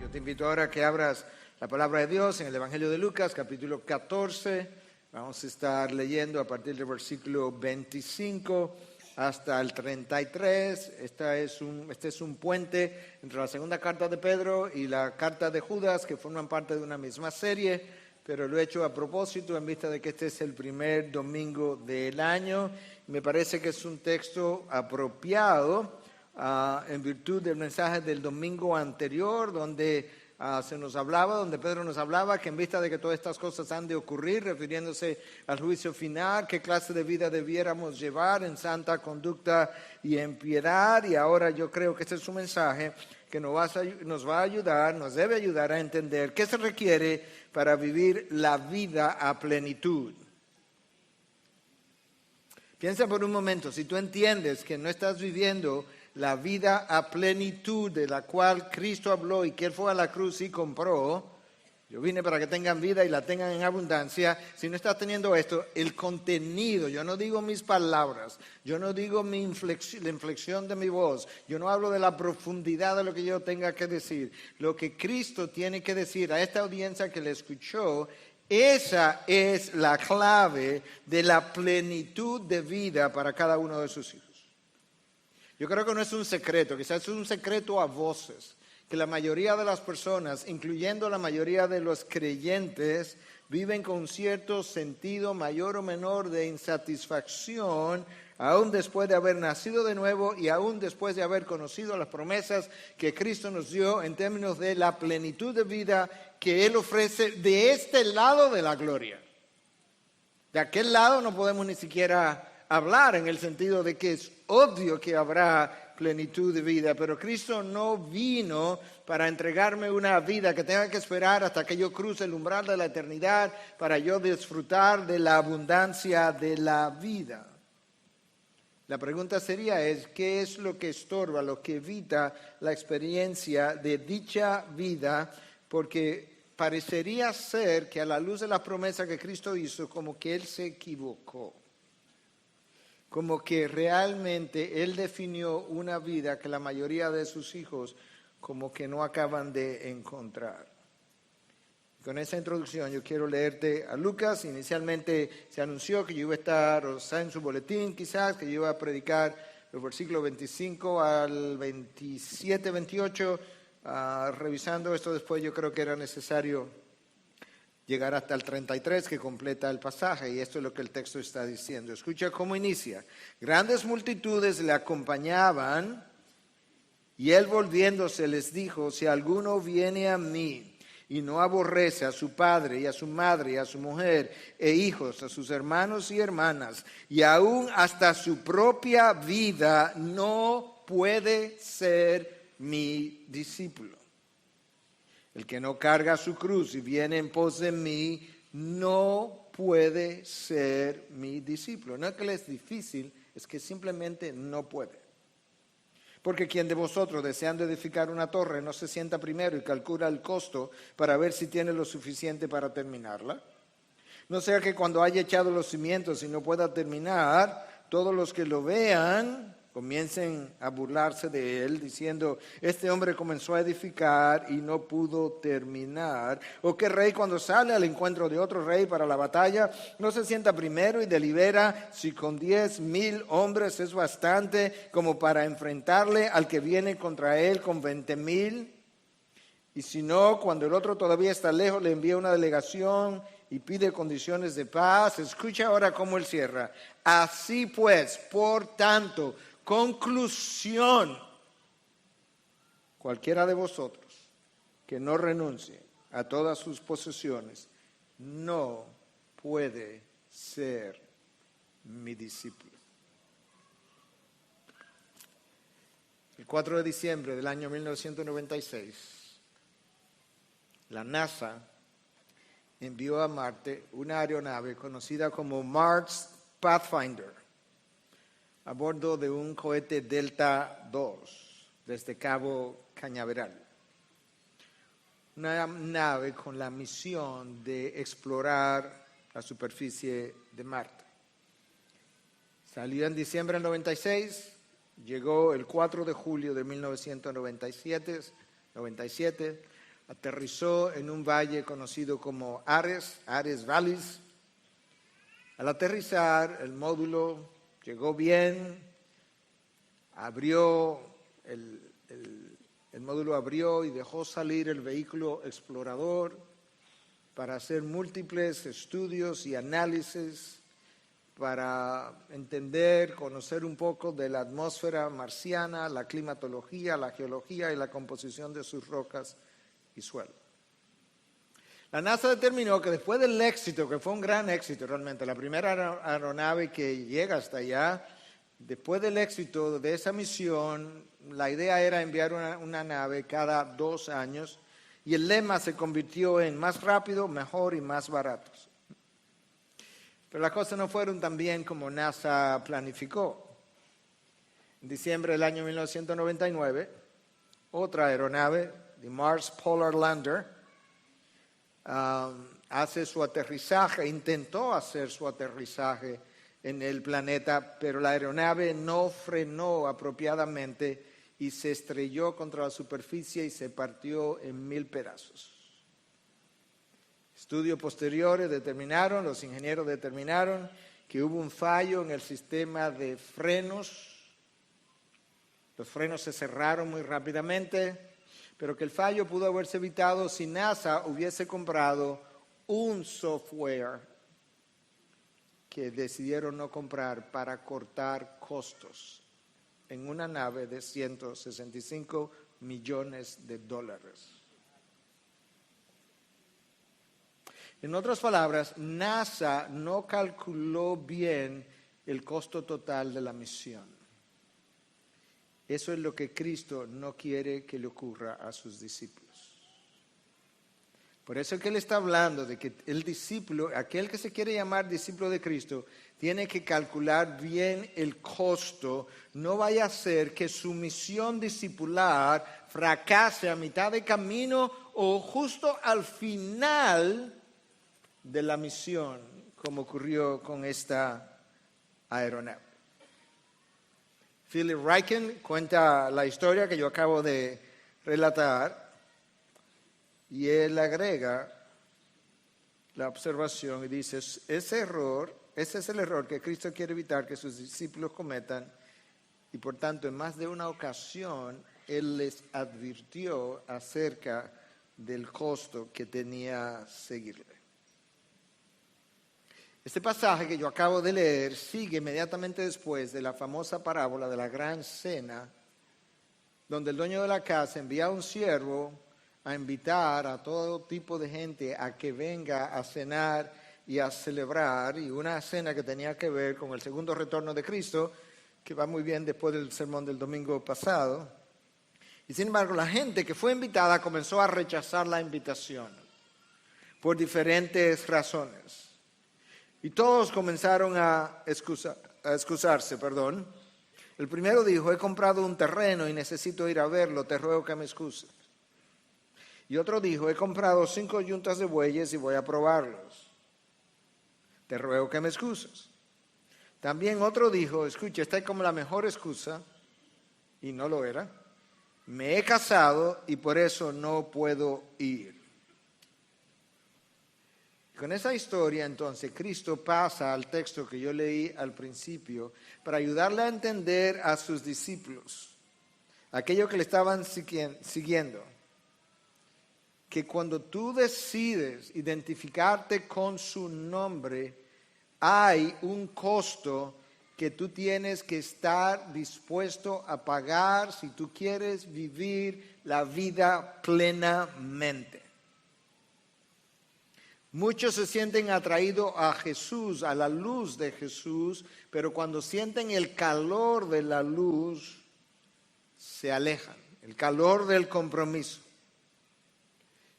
Yo te invito ahora a que abras la palabra de Dios en el Evangelio de Lucas, capítulo 14. Vamos a estar leyendo a partir del versículo 25 hasta el 33. Este es un puente entre la segunda carta de Pedro y la carta de Judas, que forman parte de una misma serie, pero lo he hecho a propósito en vista de que este es el primer domingo del año. Me parece que es un texto apropiado en virtud del mensaje del domingo anterior, donde donde Pedro nos hablaba que en vista de que todas estas cosas han de ocurrir, refiriéndose al juicio final, qué clase de vida debiéramos llevar en santa conducta y en piedad. Y ahora yo creo que este es un mensaje que nos va a ayudar, nos debe ayudar a entender qué se requiere para vivir la vida a plenitud. Piensa por un momento, si tú entiendes que no estás viviendo la vida a plenitud de la cual Cristo habló y que Él fue a la cruz y compró, yo vine para que tengan vida y la tengan en abundancia. Si no estás teniendo esto, el contenido, yo no digo mis palabras, yo no digo la inflexión de mi voz, yo no hablo de la profundidad de lo que yo tenga que decir. Lo que Cristo tiene que decir a esta audiencia que le escuchó, esa es la clave de la plenitud de vida para cada uno de sus hijos. Yo creo que no es un secreto, quizás es un secreto a voces, que la mayoría de las personas, incluyendo la mayoría de los creyentes, viven con cierto sentido mayor o menor de insatisfacción, aún después de haber nacido de nuevo y aún después de haber conocido las promesas que Cristo nos dio en términos de la plenitud de vida que Él ofrece de este lado de la gloria. De aquel lado no podemos ni siquiera hablar en el sentido de que es obvio que habrá plenitud de vida, pero Cristo no vino para entregarme una vida que tenga que esperar hasta que yo cruce el umbral de la eternidad para yo disfrutar de la abundancia de la vida. La pregunta sería ¿qué es lo que estorba, lo que evita la experiencia de dicha vida? Porque parecería ser que a la luz de la promesa que Cristo hizo, como que Él se equivocó. Como que realmente Él definió una vida que la mayoría de sus hijos como que no acaban de encontrar. Con esa introducción yo quiero leerte a Lucas. Inicialmente se anunció que yo iba a estar, o está en su boletín quizás, que yo iba a predicar los versículos 25 al 27, 28. Revisando esto después yo creo que era necesario llegar hasta el 33 que completa el pasaje, y esto es lo que el texto está diciendo. Escucha cómo inicia. Grandes multitudes le acompañaban y Él volviéndose les dijo, si alguno viene a mí y no aborrece a su padre y a su madre y a su mujer e hijos, a sus hermanos y hermanas y aún hasta su propia vida, no puede ser mi discípulo. El que no carga su cruz y viene en pos de mí, no puede ser mi discípulo. No es que le es difícil, es que simplemente no puede. Porque quien de vosotros, deseando edificar una torre, no se sienta primero y calcula el costo para ver si tiene lo suficiente para terminarla. No sea que cuando haya echado los cimientos y no pueda terminar, todos los que lo vean comiencen a burlarse de él, diciendo, este hombre comenzó a edificar y no pudo terminar. O qué rey cuando sale al encuentro de otro rey para la batalla, no se sienta primero y delibera si con 10,000 hombres es bastante como para enfrentarle al que viene contra él con 20,000. Y si no, cuando el otro todavía está lejos, le envía una delegación y pide condiciones de paz. Escucha ahora cómo él cierra. Así pues, por tanto, conclusión, cualquiera de vosotros que no renuncie a todas sus posesiones no puede ser mi discípulo. El 4 de diciembre del año 1996, la NASA envió a Marte una aeronave conocida como Mars Pathfinder a bordo de un cohete Delta II desde Cabo Cañaveral. una nave con la misión de explorar la superficie de Marte. Salió en diciembre del 96, llegó el 4 de julio de 1997, aterrizó en un valle conocido como Ares Vallis. Al aterrizar, el módulo llegó bien, el módulo abrió y dejó salir el vehículo explorador para hacer múltiples estudios y análisis para entender, conocer un poco de la atmósfera marciana, la climatología, la geología y la composición de sus rocas y suelo. La NASA determinó que después del éxito, que fue un gran éxito realmente, la primera aeronave que llega hasta allá, después del éxito de esa misión, la idea era enviar una nave cada 2 años y el lema se convirtió en más rápido, mejor y más baratos. Pero las cosas no fueron tan bien como NASA planificó. En diciembre del año 1999, otra aeronave, the Mars Polar Lander, hace su aterrizaje, intentó hacer su aterrizaje en el planeta, pero la aeronave no frenó apropiadamente y se estrelló contra la superficie y se partió en 1000 pedazos. Estudios posteriores los ingenieros determinaron que hubo un fallo en el sistema de frenos. Los frenos se cerraron muy rápidamente, pero que el fallo pudo haberse evitado si NASA hubiese comprado un software que decidieron no comprar para cortar costos en una nave de $165 millones. En otras palabras, NASA no calculó bien el costo total de la misión. Eso es lo que Cristo no quiere que le ocurra a sus discípulos. Por eso es que Él está hablando de que el discípulo, aquel que se quiere llamar discípulo de Cristo, tiene que calcular bien el costo. No vaya a ser que su misión discipular fracase a mitad de camino o justo al final de la misión, como ocurrió con esta aeronave. Philip Ryken cuenta la historia que yo acabo de relatar y él agrega la observación y dice, ese es el error que Cristo quiere evitar que sus discípulos cometan y por tanto en más de una ocasión Él les advirtió acerca del costo que tenía seguirle. Este pasaje que yo acabo de leer sigue inmediatamente después de la famosa parábola de la gran cena, donde el dueño de la casa envía a un siervo a invitar a todo tipo de gente a que venga a cenar y a celebrar, y una cena que tenía que ver con el segundo retorno de Cristo, que va muy bien después del sermón del domingo pasado. Y sin embargo, la gente que fue invitada comenzó a rechazar la invitación por diferentes razones. Y todos comenzaron a excusarse. El primero dijo, he comprado un terreno y necesito ir a verlo, te ruego que me excuses. Y otro dijo, he comprado 5 yuntas de bueyes y voy a probarlos, te ruego que me excuses. También otro dijo, escucha, esta es como la mejor excusa, y no lo era, me he casado y por eso no puedo ir. Con esa historia, entonces, Cristo pasa al texto que yo leí al principio para ayudarle a entender a sus discípulos, aquellos que le estaban siguiendo, que cuando tú decides identificarte con su nombre, hay un costo que tú tienes que estar dispuesto a pagar si tú quieres vivir la vida plenamente. Muchos se sienten atraídos a Jesús, a la luz de Jesús, pero cuando sienten el calor de la luz, se alejan, el calor del compromiso.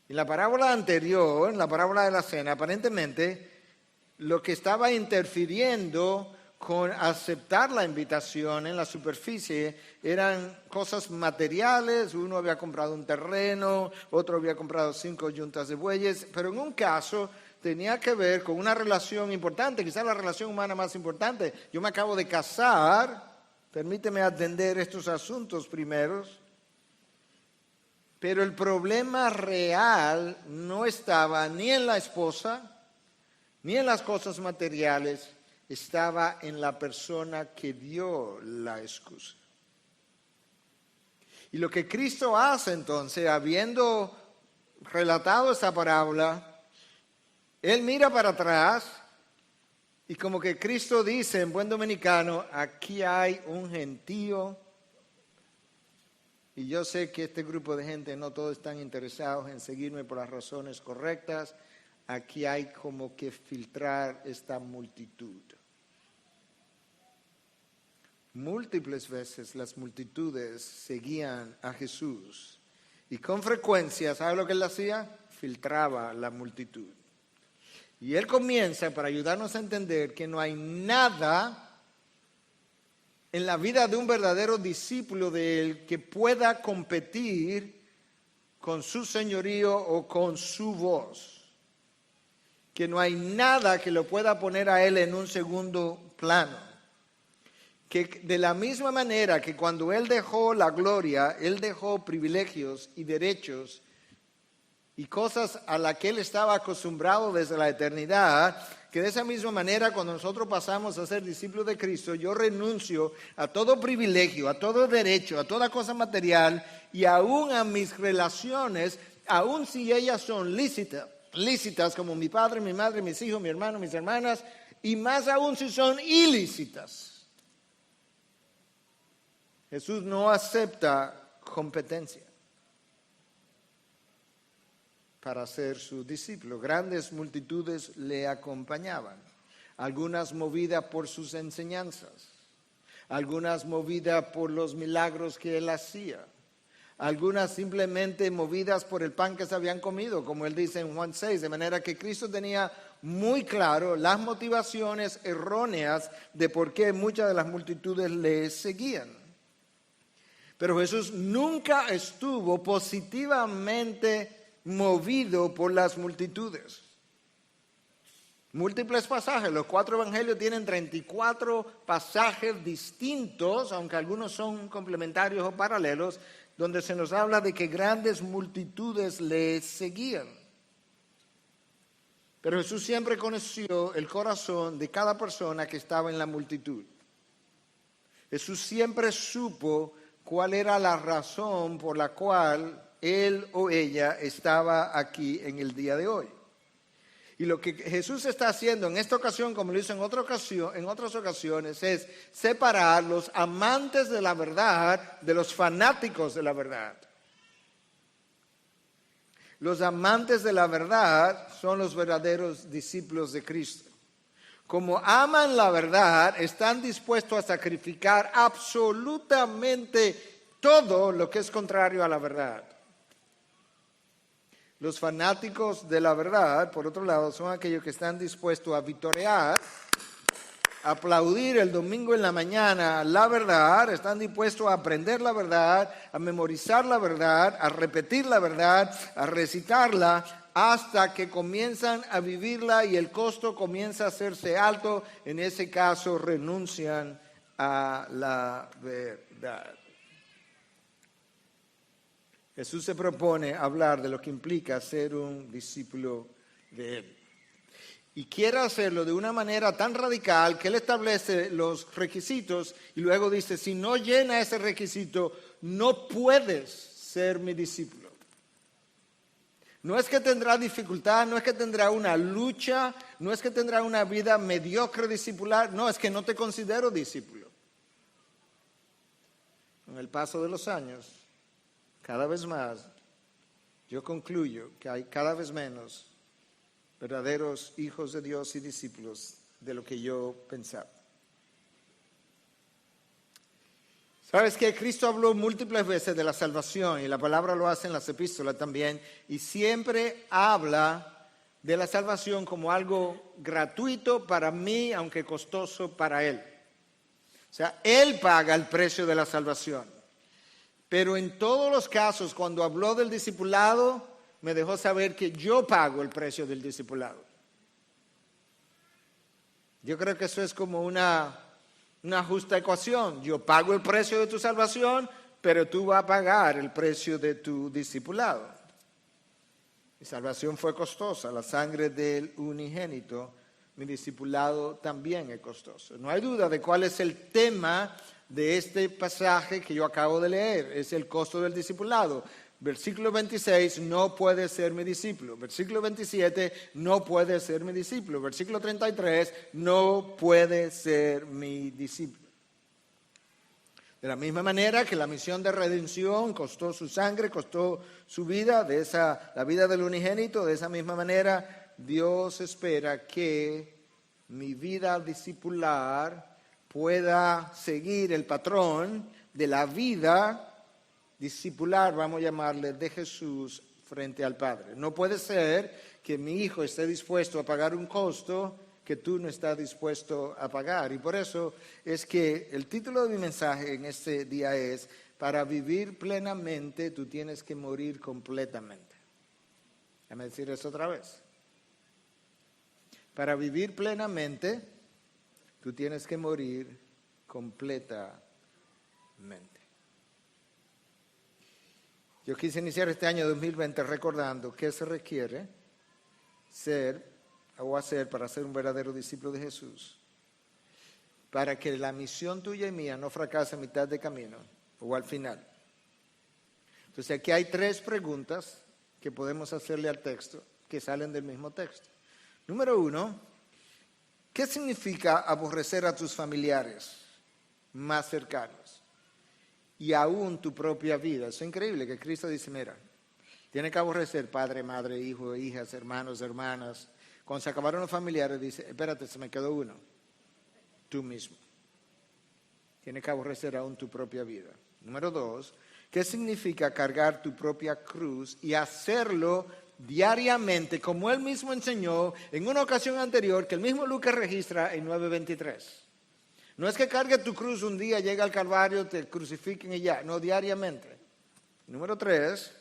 En la parábola anterior, en la parábola de la cena, aparentemente lo que estaba interfiriendo con aceptar la invitación en la superficie. Eran cosas materiales, uno había comprado un terreno, otro había comprado 5 yuntas de bueyes, pero en un caso tenía que ver con una relación importante, quizás la relación humana más importante. Yo me acabo de casar, permíteme atender estos asuntos primeros, pero el problema real no estaba ni en la esposa, ni en las cosas materiales, estaba en la persona que dio la excusa. Y lo que Cristo hace entonces, habiendo relatado esta parábola, Él mira para atrás y como que Cristo dice en buen dominicano, aquí hay un gentío. Y yo sé que este grupo de gente no todos están interesados en seguirme por las razones correctas. Aquí hay como que filtrar esta multitud. Múltiples veces las multitudes seguían a Jesús y con frecuencia, ¿sabe lo que él hacía? Filtraba la multitud. Y él comienza para ayudarnos a entender que no hay nada en la vida de un verdadero discípulo de él que pueda competir con su señorío o con su voz. Que no hay nada que lo pueda poner a él en un segundo plano. Que de la misma manera que cuando Él dejó la gloria, Él dejó privilegios y derechos y cosas a las que Él estaba acostumbrado desde la eternidad, que de esa misma manera cuando nosotros pasamos a ser discípulos de Cristo, yo renuncio a todo privilegio, a todo derecho, a toda cosa material y aún a mis relaciones, aún si ellas son lícitas como mi padre, mi madre, mis hijos, mi hermano, mis hermanas, y más aún si son ilícitas. Jesús no acepta competencia para ser su discípulo. Grandes multitudes le acompañaban, algunas movidas por sus enseñanzas, algunas movidas por los milagros que él hacía, algunas simplemente movidas por el pan que se habían comido, como él dice en Juan 6, de manera que Cristo tenía muy claro las motivaciones erróneas de por qué muchas de las multitudes le seguían. Pero Jesús nunca estuvo positivamente movido por las multitudes. Múltiples pasajes, los 4 evangelios tienen 34 pasajes distintos, aunque algunos son complementarios o paralelos, donde se nos habla de que grandes multitudes le seguían. Pero Jesús siempre conoció el corazón de cada persona que estaba en la multitud. Jesús siempre supo cuál era la razón por la cual él o ella estaba aquí en el día de hoy. Y lo que Jesús está haciendo en esta ocasión, como lo hizo en otras ocasiones, es separar los amantes de la verdad de los fanáticos de la verdad. Los amantes de la verdad son los verdaderos discípulos de Cristo. Como aman la verdad, están dispuestos a sacrificar absolutamente todo lo que es contrario a la verdad. Los fanáticos de la verdad, por otro lado, son aquellos que están dispuestos a vitorear, a aplaudir el domingo en la mañana la verdad, están dispuestos a aprender la verdad, a memorizar la verdad, a repetir la verdad, a recitarla, hasta que comienzan a vivirla y el costo comienza a hacerse alto. En ese caso renuncian a la verdad. Jesús se propone hablar de lo que implica ser un discípulo de Él. Y quiere hacerlo de una manera tan radical que Él establece los requisitos y luego dice, si no llena ese requisito, no puedes ser mi discípulo. No es que tendrá dificultad, no es que tendrá una lucha, no es que tendrá una vida mediocre discipular, no, es que no te considero discípulo. Con el paso de los años, cada vez más, yo concluyo que hay cada vez menos verdaderos hijos de Dios y discípulos de lo que yo pensaba. ¿Sabes qué? Cristo habló múltiples veces de la salvación y la palabra lo hace en las epístolas también y siempre habla de la salvación como algo gratuito para mí, aunque costoso para Él. O sea, Él paga el precio de la salvación. Pero en todos los casos, cuando habló del discipulado, me dejó saber que yo pago el precio del discipulado. Yo creo que eso es como una justa ecuación. Yo pago el precio de tu salvación, pero tú vas a pagar el precio de tu discipulado. Mi salvación fue costosa, la sangre del unigénito. Mi discipulado también es costoso. No hay duda de cuál es el tema de este pasaje que yo acabo de leer. Es el costo del discipulado. Versículo 26, no puede ser mi discípulo. Versículo 27, no puede ser mi discípulo. Versículo 33, no puede ser mi discípulo. De la misma manera que la misión de redención costó su sangre, costó su vida, la vida del unigénito, de esa misma manera Dios espera que mi vida discipular pueda seguir el patrón de la vida discipular, vamos a llamarle, de Jesús frente al Padre. No puede ser que mi hijo esté dispuesto a pagar un costo que tú no estás dispuesto a pagar. Y por eso es que el título de mi mensaje en este día es: para vivir plenamente tú tienes que morir completamente. Déjame decir eso otra vez. Para vivir plenamente tú tienes que morir completamente. Yo quise iniciar este año 2020 recordando qué se requiere ser o hacer para ser un verdadero discípulo de Jesús, para que la misión tuya y mía no fracase a mitad de camino o al final. Entonces aquí hay 3 preguntas que podemos hacerle al texto, que salen del mismo texto. Número 1, ¿qué significa aborrecer a tus familiares más cercanos? Y aún tu propia vida. Es increíble que Cristo dice, mira, tiene que aborrecer padre, madre, hijo, hijas, hermanos, hermanas. Cuando se acabaron los familiares, dice, espérate, se me quedó uno. Tú mismo. Tiene que aborrecer aún tu propia vida. Número 2, ¿qué significa cargar tu propia cruz y hacerlo diariamente, como Él mismo enseñó en una ocasión anterior que el mismo Lucas registra en 9:23? No es que cargue tu cruz un día, llega al Calvario, te crucifiquen y ya. No, diariamente. Número 3,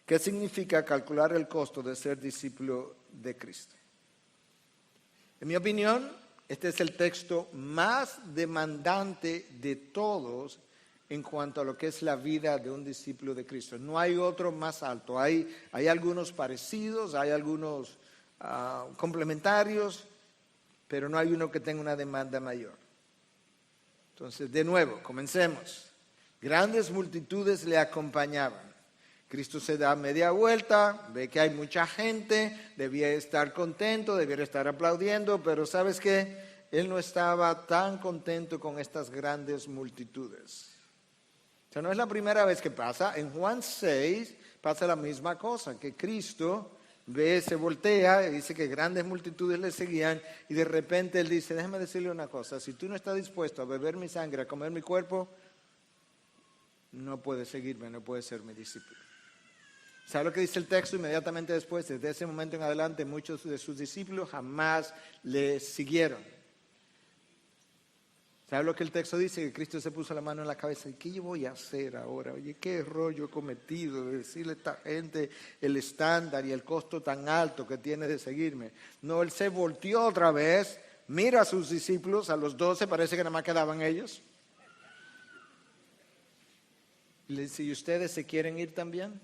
¿qué significa calcular el costo de ser discípulo de Cristo? En mi opinión, este es el texto más demandante de todos en cuanto a lo que es la vida de un discípulo de Cristo. No hay otro más alto. Hay algunos parecidos, hay algunos complementarios, pero no hay uno que tenga una demanda mayor. Entonces, de nuevo, comencemos. Grandes multitudes le acompañaban. Cristo se da media vuelta, ve que hay mucha gente, debía estar contento, debiera estar aplaudiendo, pero ¿sabes qué? Él no estaba tan contento con estas grandes multitudes. O sea, no es la primera vez que pasa. En Juan 6 pasa la misma cosa, que Cristo ve, se voltea y dice que grandes multitudes le seguían y de repente Él dice, déjame decirle una cosa, si tú no estás dispuesto a beber mi sangre, a comer mi cuerpo, no puedes seguirme, no puedes ser mi discípulo. ¿Sabe lo que dice el texto inmediatamente después? Desde ese momento en adelante muchos de sus discípulos jamás le siguieron. ¿Sabe lo que el texto dice? Que Cristo se puso la mano en la cabeza. ¿Y qué yo voy a hacer ahora? Oye, ¿qué error yo he cometido de decirle a esta gente el estándar y el costo tan alto que tiene de seguirme? No, Él se volteó otra vez, mira a sus discípulos, a los 12, parece que nada más quedaban ellos. Y le dice, ¿y ustedes se quieren ir también?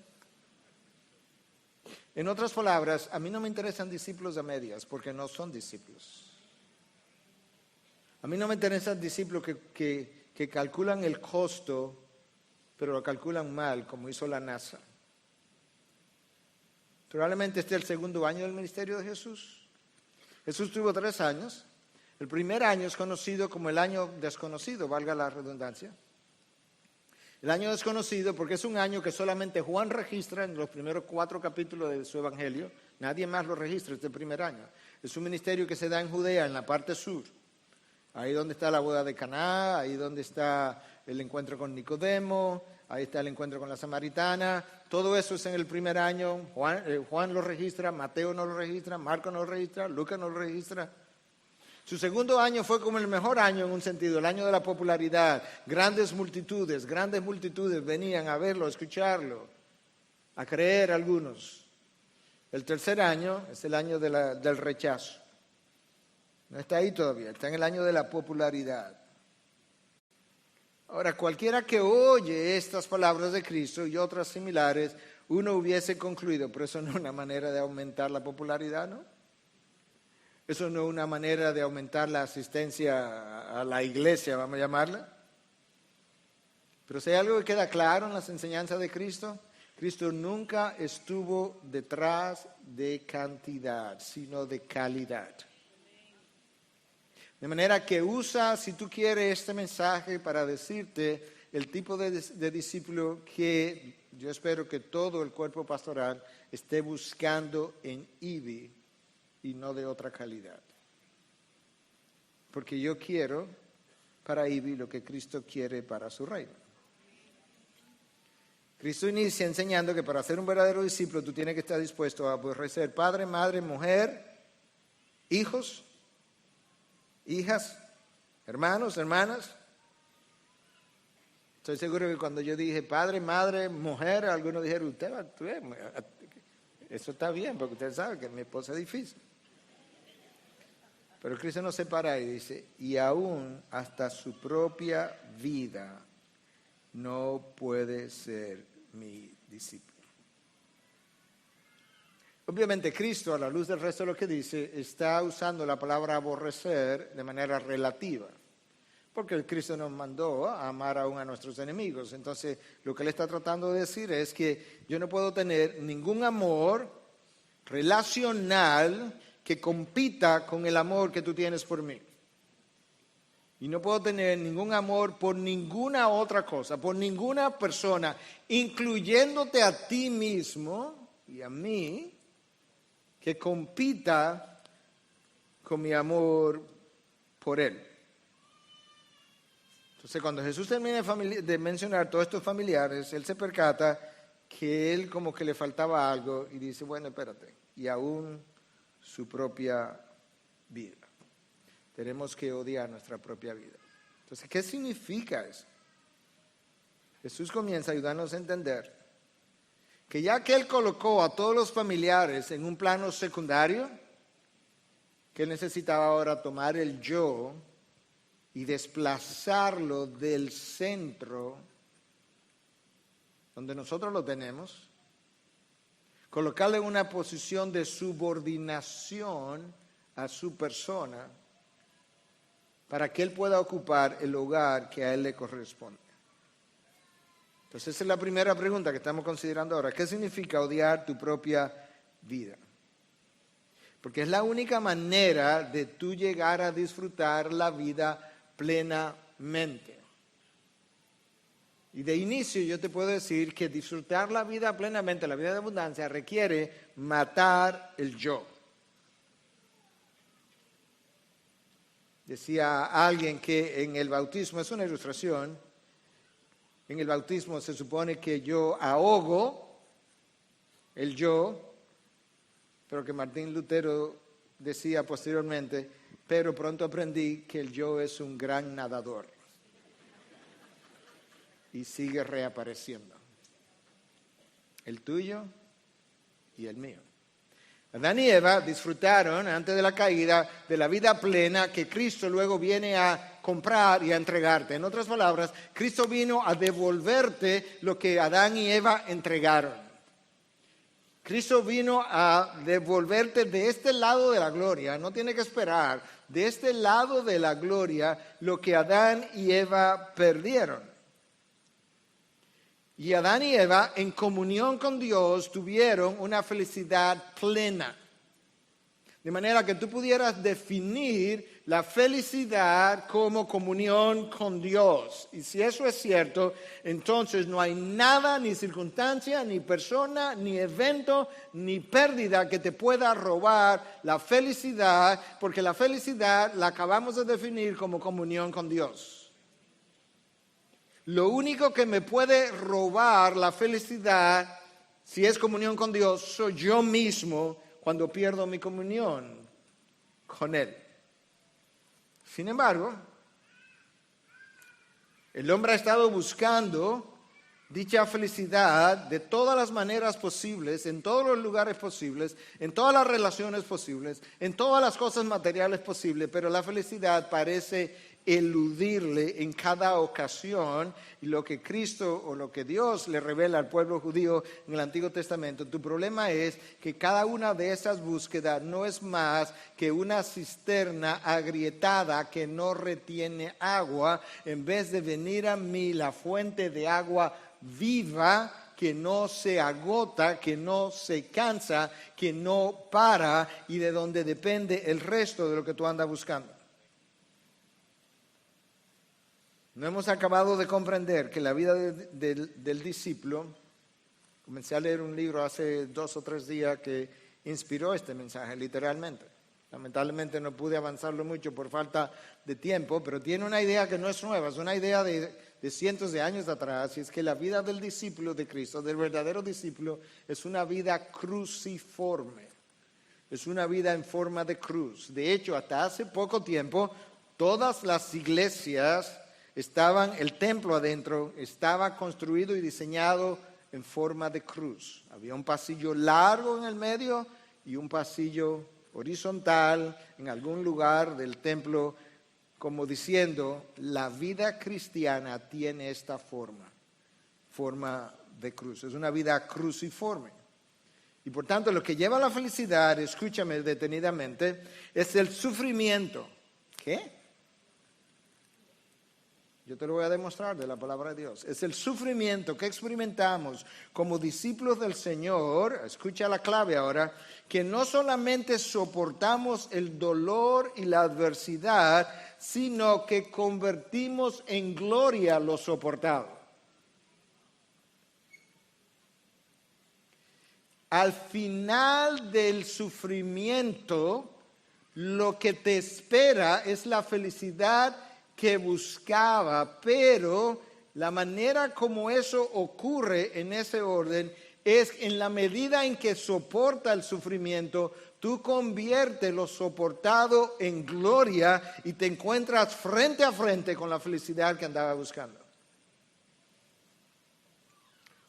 En otras palabras, a mí no me interesan discípulos a medias, porque no son discípulos. A mí no me interesan discípulos que calculan el costo, pero lo calculan mal, como hizo la NASA. Probablemente este es el segundo año del ministerio de Jesús. Jesús tuvo 3 años. El primer año es conocido como el año desconocido, valga la redundancia. El año desconocido porque es un año que solamente Juan registra en los primeros 4 capítulos de su evangelio. Nadie más lo registra este primer año. Es un ministerio que se da en Judea, en la parte sur. Ahí donde está la boda de Caná, ahí donde está el encuentro con Nicodemo, ahí está el encuentro con la samaritana, todo eso es en el primer año. Juan lo registra, Mateo no lo registra, Marco no lo registra, Lucas no lo registra. Su segundo año fue como el mejor año en un sentido, el año de la popularidad. Grandes multitudes venían a verlo, a escucharlo, a creer algunos. El tercer año es el año del rechazo. No está ahí todavía, está en el año de la popularidad. Ahora, cualquiera que oye estas palabras de Cristo y otras similares, uno hubiese concluido, pero eso no es una manera de aumentar la popularidad, ¿no? Eso no es una manera de aumentar la asistencia a la iglesia, vamos a llamarla. Pero si hay algo que queda claro en las enseñanzas de Cristo, Cristo nunca estuvo detrás de cantidad, sino de calidad. De manera que usa, si tú quieres, este mensaje para decirte el tipo de discípulo que yo espero que todo el cuerpo pastoral esté buscando en IBI y no de otra calidad. Porque yo quiero para IBI lo que Cristo quiere para su reino. Cristo inicia enseñando que para ser un verdadero discípulo tú tienes que estar dispuesto a aborrecer padre, madre, mujer, hijos, hijas, hermanos, hermanas. Estoy seguro que cuando yo dije padre, madre, mujer, algunos dijeron, eso está bien, porque usted sabe que mi esposa es difícil. Pero Cristo nos separa y dice, y aún hasta su propia vida no puede ser mi discípulo. Obviamente Cristo, a la luz del resto de lo que dice, está usando la palabra aborrecer de manera relativa. Porque el Cristo nos mandó a amar aún a nuestros enemigos. Entonces, lo que él está tratando de decir es que yo no puedo tener ningún amor relacional que compita con el amor que tú tienes por mí. Y no puedo tener ningún amor por ninguna otra cosa, por ninguna persona, incluyéndote a ti mismo y a mí, que compita con mi amor por él. Entonces, cuando Jesús termina de mencionar todos estos familiares, él se percata que él como que le faltaba algo y dice, bueno, espérate, y aún su propia vida. Tenemos que odiar nuestra propia vida. Entonces, ¿qué significa eso? Jesús comienza a ayudarnos a entender que ya que él colocó a todos los familiares en un plano secundario, que él necesitaba ahora tomar el yo y desplazarlo del centro donde nosotros lo tenemos, colocarlo en una posición de subordinación a su persona para que él pueda ocupar el lugar que a él le corresponde. Entonces esa es la primera pregunta que estamos considerando ahora. ¿Qué significa odiar tu propia vida? Porque es la única manera de tú llegar a disfrutar la vida plenamente. Y de inicio yo te puedo decir que disfrutar la vida plenamente, la vida de abundancia, requiere matar el yo. Decía alguien que en el bautismo, es una ilustración, en el bautismo se supone que yo ahogo el yo, pero que Martín Lutero decía posteriormente, pero pronto aprendí que el yo es un gran nadador y sigue reapareciendo. El tuyo y el mío. Adán y Eva disfrutaron antes de la caída de la vida plena que Cristo luego viene a comprar y a entregarte. En otras palabras, Cristo vino a devolverte lo que Adán y Eva entregaron. Cristo vino a devolverte de este lado de la gloria, no tiene que esperar, de este lado de la gloria lo que Adán y Eva perdieron. Y Adán y Eva, en comunión con Dios, tuvieron una felicidad plena. De manera que tú pudieras definir la felicidad como comunión con Dios. Y si eso es cierto, entonces no hay nada, ni circunstancia, ni persona, ni evento, ni pérdida que te pueda robar la felicidad, porque la felicidad la acabamos de definir como comunión con Dios. Lo único que me puede robar la felicidad, si es comunión con Dios, soy yo mismo cuando pierdo mi comunión con Él. Sin embargo, el hombre ha estado buscando dicha felicidad de todas las maneras posibles, en todos los lugares posibles, en todas las relaciones posibles, en todas las cosas materiales posibles, pero la felicidad parece eludirle en cada ocasión. Y lo que Cristo o lo que Dios le revela al pueblo judío en el Antiguo Testamento, tu problema es que cada una de esas búsquedas no es más que una cisterna agrietada que no retiene agua, en vez de venir a mí la fuente de agua viva, que no se agota, que no se cansa, que no para y de donde depende el resto de lo que tú andas buscando. No hemos acabado de comprender que la vida del discípulo, comencé a leer un libro hace 2 o 3 días que inspiró este mensaje literalmente. Lamentablemente no pude avanzarlo mucho por falta de tiempo, pero tiene una idea que no es nueva, es una idea de cientos de años atrás, y es que la vida del discípulo de Cristo, del verdadero discípulo, es una vida cruciforme, es una vida en forma de cruz. De hecho, hasta hace poco tiempo, todas las iglesias el templo adentro estaba construido y diseñado en forma de cruz. Había un pasillo largo en el medio y un pasillo horizontal en algún lugar del templo, como diciendo, la vida cristiana tiene esta forma de cruz. Es una vida cruciforme. Y por tanto, lo que lleva a la felicidad, escúchame detenidamente, es el sufrimiento. ¿Qué? Yo te lo voy a demostrar de la palabra de Dios. Es el sufrimiento que experimentamos como discípulos del Señor, escucha la clave ahora, que no solamente soportamos el dolor y la adversidad, sino que convertimos en gloria lo soportado. Al final del sufrimiento, lo que te espera es la felicidad que buscaba, pero la manera como eso ocurre en ese orden es en la medida en que soporta el sufrimiento, tú conviertes lo soportado en gloria y te encuentras frente a frente con la felicidad que andaba buscando.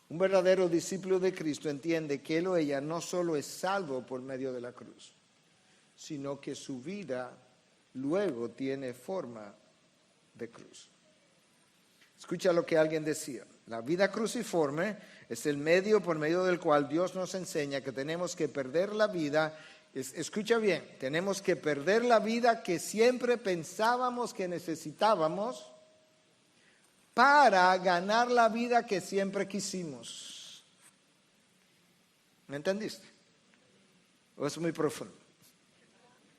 Un verdadero discípulo de Cristo entiende que él o ella no solo es salvo por medio de la cruz, sino que su vida luego tiene forma de cruz. Escucha lo que alguien decía: la vida cruciforme es el medio por medio del cual Dios nos enseña que tenemos que perder la vida. Escucha bien, tenemos que perder la vida que siempre pensábamos que necesitábamos para ganar la vida que siempre quisimos. ¿Me entendiste? ¿O es muy profundo?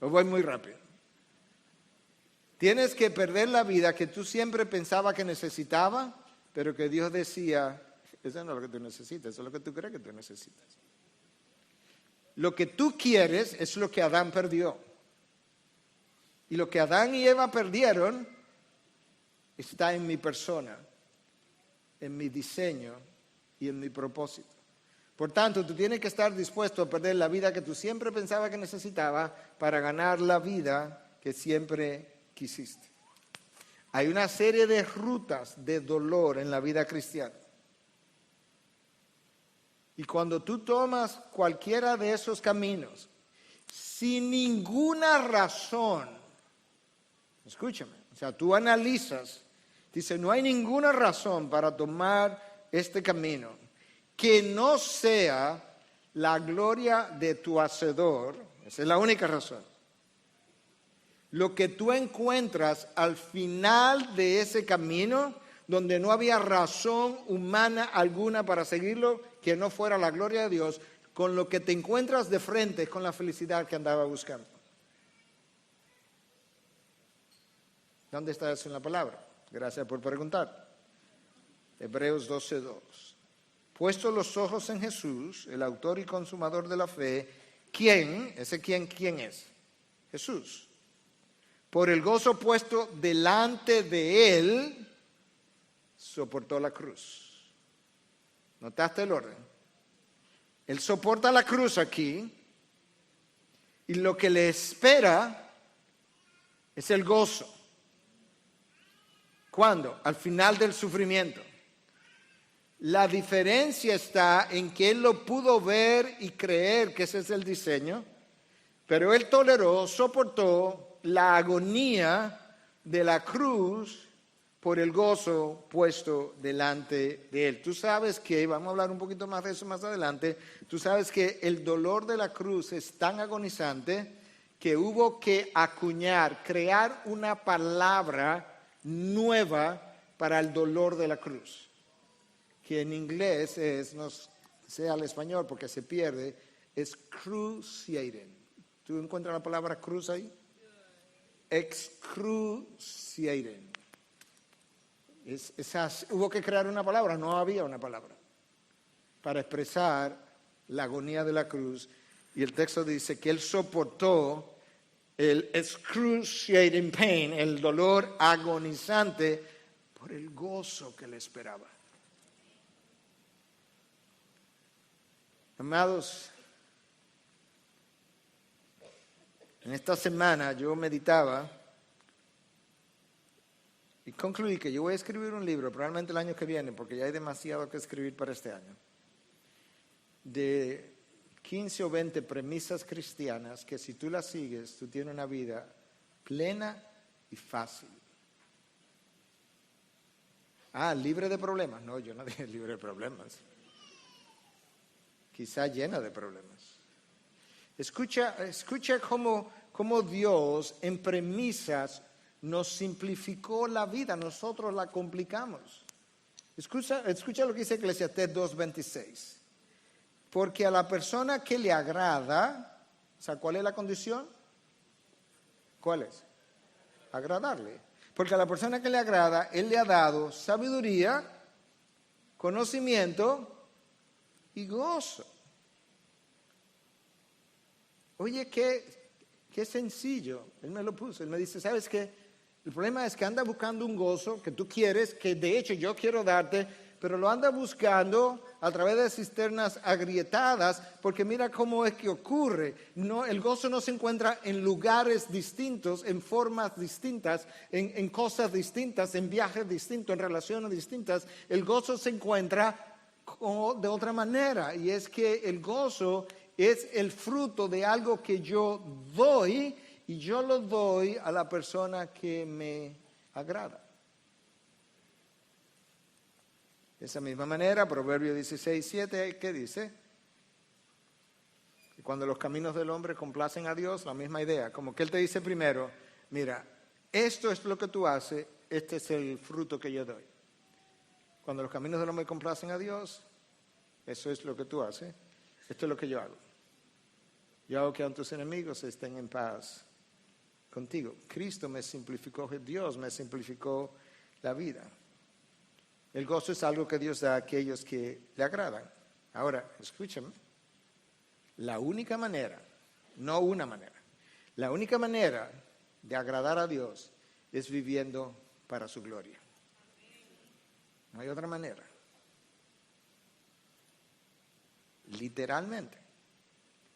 ¿O voy muy rápido? Tienes que perder la vida que tú siempre pensabas que necesitaba, pero que Dios decía, eso no es lo que tú necesitas, eso es lo que tú crees que tú necesitas. Lo que tú quieres es lo que Adán perdió. Y lo que Adán y Eva perdieron está en mi persona, en mi diseño y en mi propósito. Por tanto, tú tienes que estar dispuesto a perder la vida que tú siempre pensabas que necesitaba para ganar la vida que siempre quisiste. Hay una serie de rutas de dolor en la vida cristiana. Y cuando tú tomas cualquiera de esos caminos, sin ninguna razón, escúchame, o sea, tú analizas, dice, no hay ninguna razón para tomar este camino que no sea la gloria de tu Hacedor. Esa es la única razón. Lo que tú encuentras al final de ese camino, donde no había razón humana alguna para seguirlo, que no fuera la gloria de Dios, con lo que te encuentras de frente con la felicidad que andaba buscando. ¿Dónde está eso en la palabra? Gracias por preguntar. Hebreos 12:2. Puestos los ojos en Jesús, el autor y consumador de la fe, ¿quién? ¿Ese quién es? Jesús. Por el gozo puesto delante de él, soportó la cruz. ¿Notaste el orden? Él soporta la cruz aquí y lo que le espera es el gozo. ¿Cuándo? Al final del sufrimiento. La diferencia está en que él lo pudo ver y creer que ese es el diseño, pero él toleró, soportó la agonía de la cruz por el gozo puesto delante de él. Tú sabes que, vamos a hablar un poquito más de eso más adelante, tú sabes que el dolor de la cruz es tan agonizante que hubo que acuñar, crear una palabra nueva para el dolor de la cruz, que en inglés es, no sé al español porque se pierde, es excruciating. ¿Tú encuentras la palabra cruz ahí? Excruciating. Hubo que crear una palabra, no había una palabra para expresar la agonía de la cruz. Y el texto dice que él soportó el excruciating pain, el dolor agonizante, por el gozo que le esperaba. Amados, en esta semana yo meditaba y concluí que yo voy a escribir un libro, probablemente el año que viene, porque ya hay demasiado que escribir para este año, de 15 o 20 premisas cristianas que si tú las sigues, tú tienes una vida plena y fácil. Libre de problemas. No, yo no dije libre de problemas. Quizá llena de problemas. Escucha cómo Dios en premisas nos simplificó la vida, nosotros la complicamos. Escucha lo que dice Eclesiastés 2:26. Porque a la persona que le agrada, o sea, ¿cuál es la condición? ¿Cuál es? Agradarle. Porque a la persona que le agrada, Él le ha dado sabiduría, conocimiento y gozo. Oye, qué sencillo. Él me lo puso. Él me dice, ¿sabes qué? El problema es que anda buscando un gozo que tú quieres, que de hecho yo quiero darte, pero lo anda buscando a través de cisternas agrietadas, porque mira cómo es que ocurre. No, el gozo no se encuentra en lugares distintos, en formas distintas, en cosas distintas, en viajes distintos, en relaciones distintas. El gozo se encuentra de otra manera, y es que el gozo es el fruto de algo que yo doy, y yo lo doy a la persona que me agrada. De esa misma manera, Proverbios 16:7, ¿qué dice? Cuando los caminos del hombre complacen a Dios, la misma idea, como que Él te dice primero, mira, esto es lo que tú haces, este es el fruto que yo doy. Cuando los caminos del hombre complacen a Dios, eso es lo que tú haces, esto es lo que yo hago. Yo hago que a tus enemigos estén en paz contigo. Cristo me simplificó, Dios me simplificó la vida. El gozo es algo que Dios da a aquellos que le agradan. Ahora, escúchame. La única manera, no una manera, la única manera de agradar a Dios es viviendo para su gloria. No hay otra manera. Literalmente.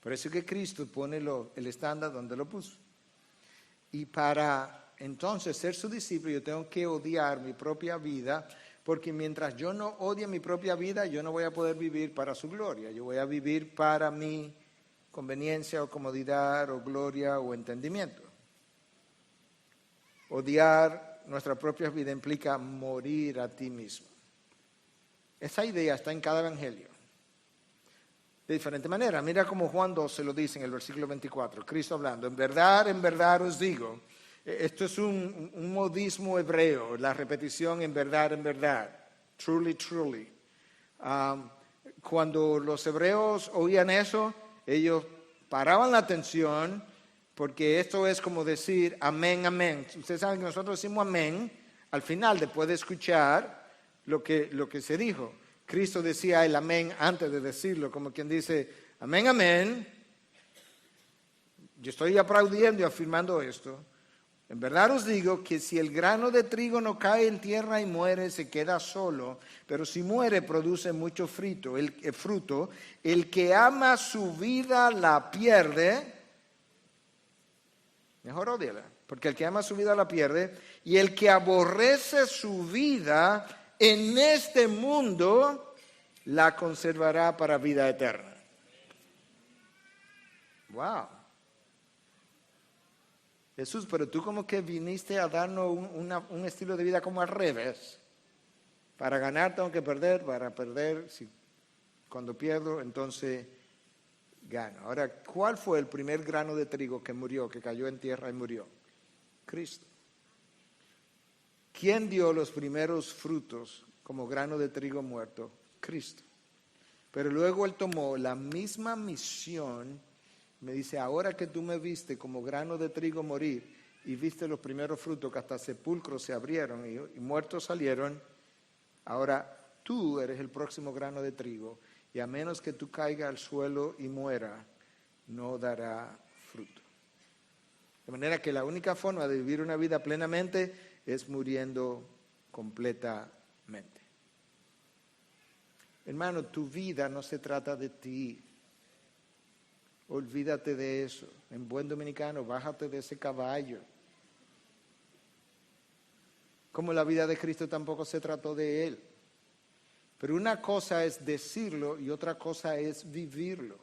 Por eso es que Cristo pone el estándar donde lo puso. Y para entonces ser su discípulo yo tengo que odiar mi propia vida, porque mientras yo no odie mi propia vida, yo no voy a poder vivir para su gloria. Yo voy a vivir para mi conveniencia o comodidad o gloria o entendimiento. Odiar nuestra propia vida implica morir a ti mismo. Esa idea está en cada evangelio. De diferente manera. Mira cómo Juan 12 lo dice en el versículo 24. Cristo hablando, en verdad os digo. Esto es un modismo hebreo, la repetición en verdad. Truly, truly. Cuando los hebreos oían eso, ellos paraban la atención, porque esto es como decir amén, amén. Ustedes saben que nosotros decimos amén al final, después de escuchar lo que se dijo. Cristo decía el amén antes de decirlo, como quien dice, amén, amén. Yo estoy aplaudiendo y afirmando esto. En verdad os digo que si el grano de trigo no cae en tierra y muere, se queda solo, pero si muere produce mucho fruto. El que ama su vida la pierde, mejor ódiala, porque el que ama su vida la pierde, y el que aborrece su vida en este mundo la conservará para vida eterna. Wow. Jesús, pero tú como que viniste a darnos un estilo de vida como al revés. Para ganar tengo que perder, para perder, cuando pierdo, entonces gano. Ahora, ¿cuál fue el primer grano de trigo que murió, que cayó en tierra y murió? Cristo. ¿Quién dio los primeros frutos como grano de trigo muerto? Cristo. Pero luego Él tomó la misma misión. Me dice, ahora que tú me viste como grano de trigo morir y viste los primeros frutos que hasta sepulcros se abrieron y muertos salieron, ahora tú eres el próximo grano de trigo y a menos que tú caiga al suelo y muera, no dará fruto. De manera que la única forma de vivir una vida plenamente es muriendo completamente. Hermano, tu vida no se trata de ti. Olvídate de eso. En buen dominicano, bájate de ese caballo. Como la vida de Cristo tampoco se trató de Él. Pero una cosa es decirlo y otra cosa es vivirlo.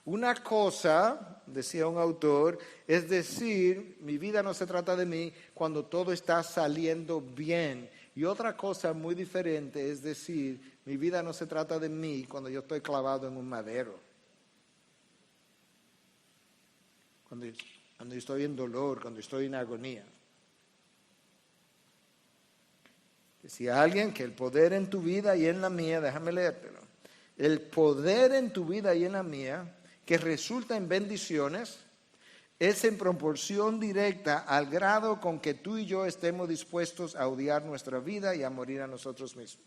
Una cosa, decía un autor, es decir, mi vida no se trata de mí cuando todo está saliendo bien. Y otra cosa muy diferente es decir, mi vida no se trata de mí cuando yo estoy clavado en un madero. Cuando yo estoy en dolor, cuando estoy en agonía. Decía alguien que el poder en tu vida y en la mía, déjame leértelo, el poder en tu vida y en la mía, que resulta en bendiciones, es en proporción directa al grado con que tú y yo estemos dispuestos a odiar nuestra vida y a morir a nosotros mismos.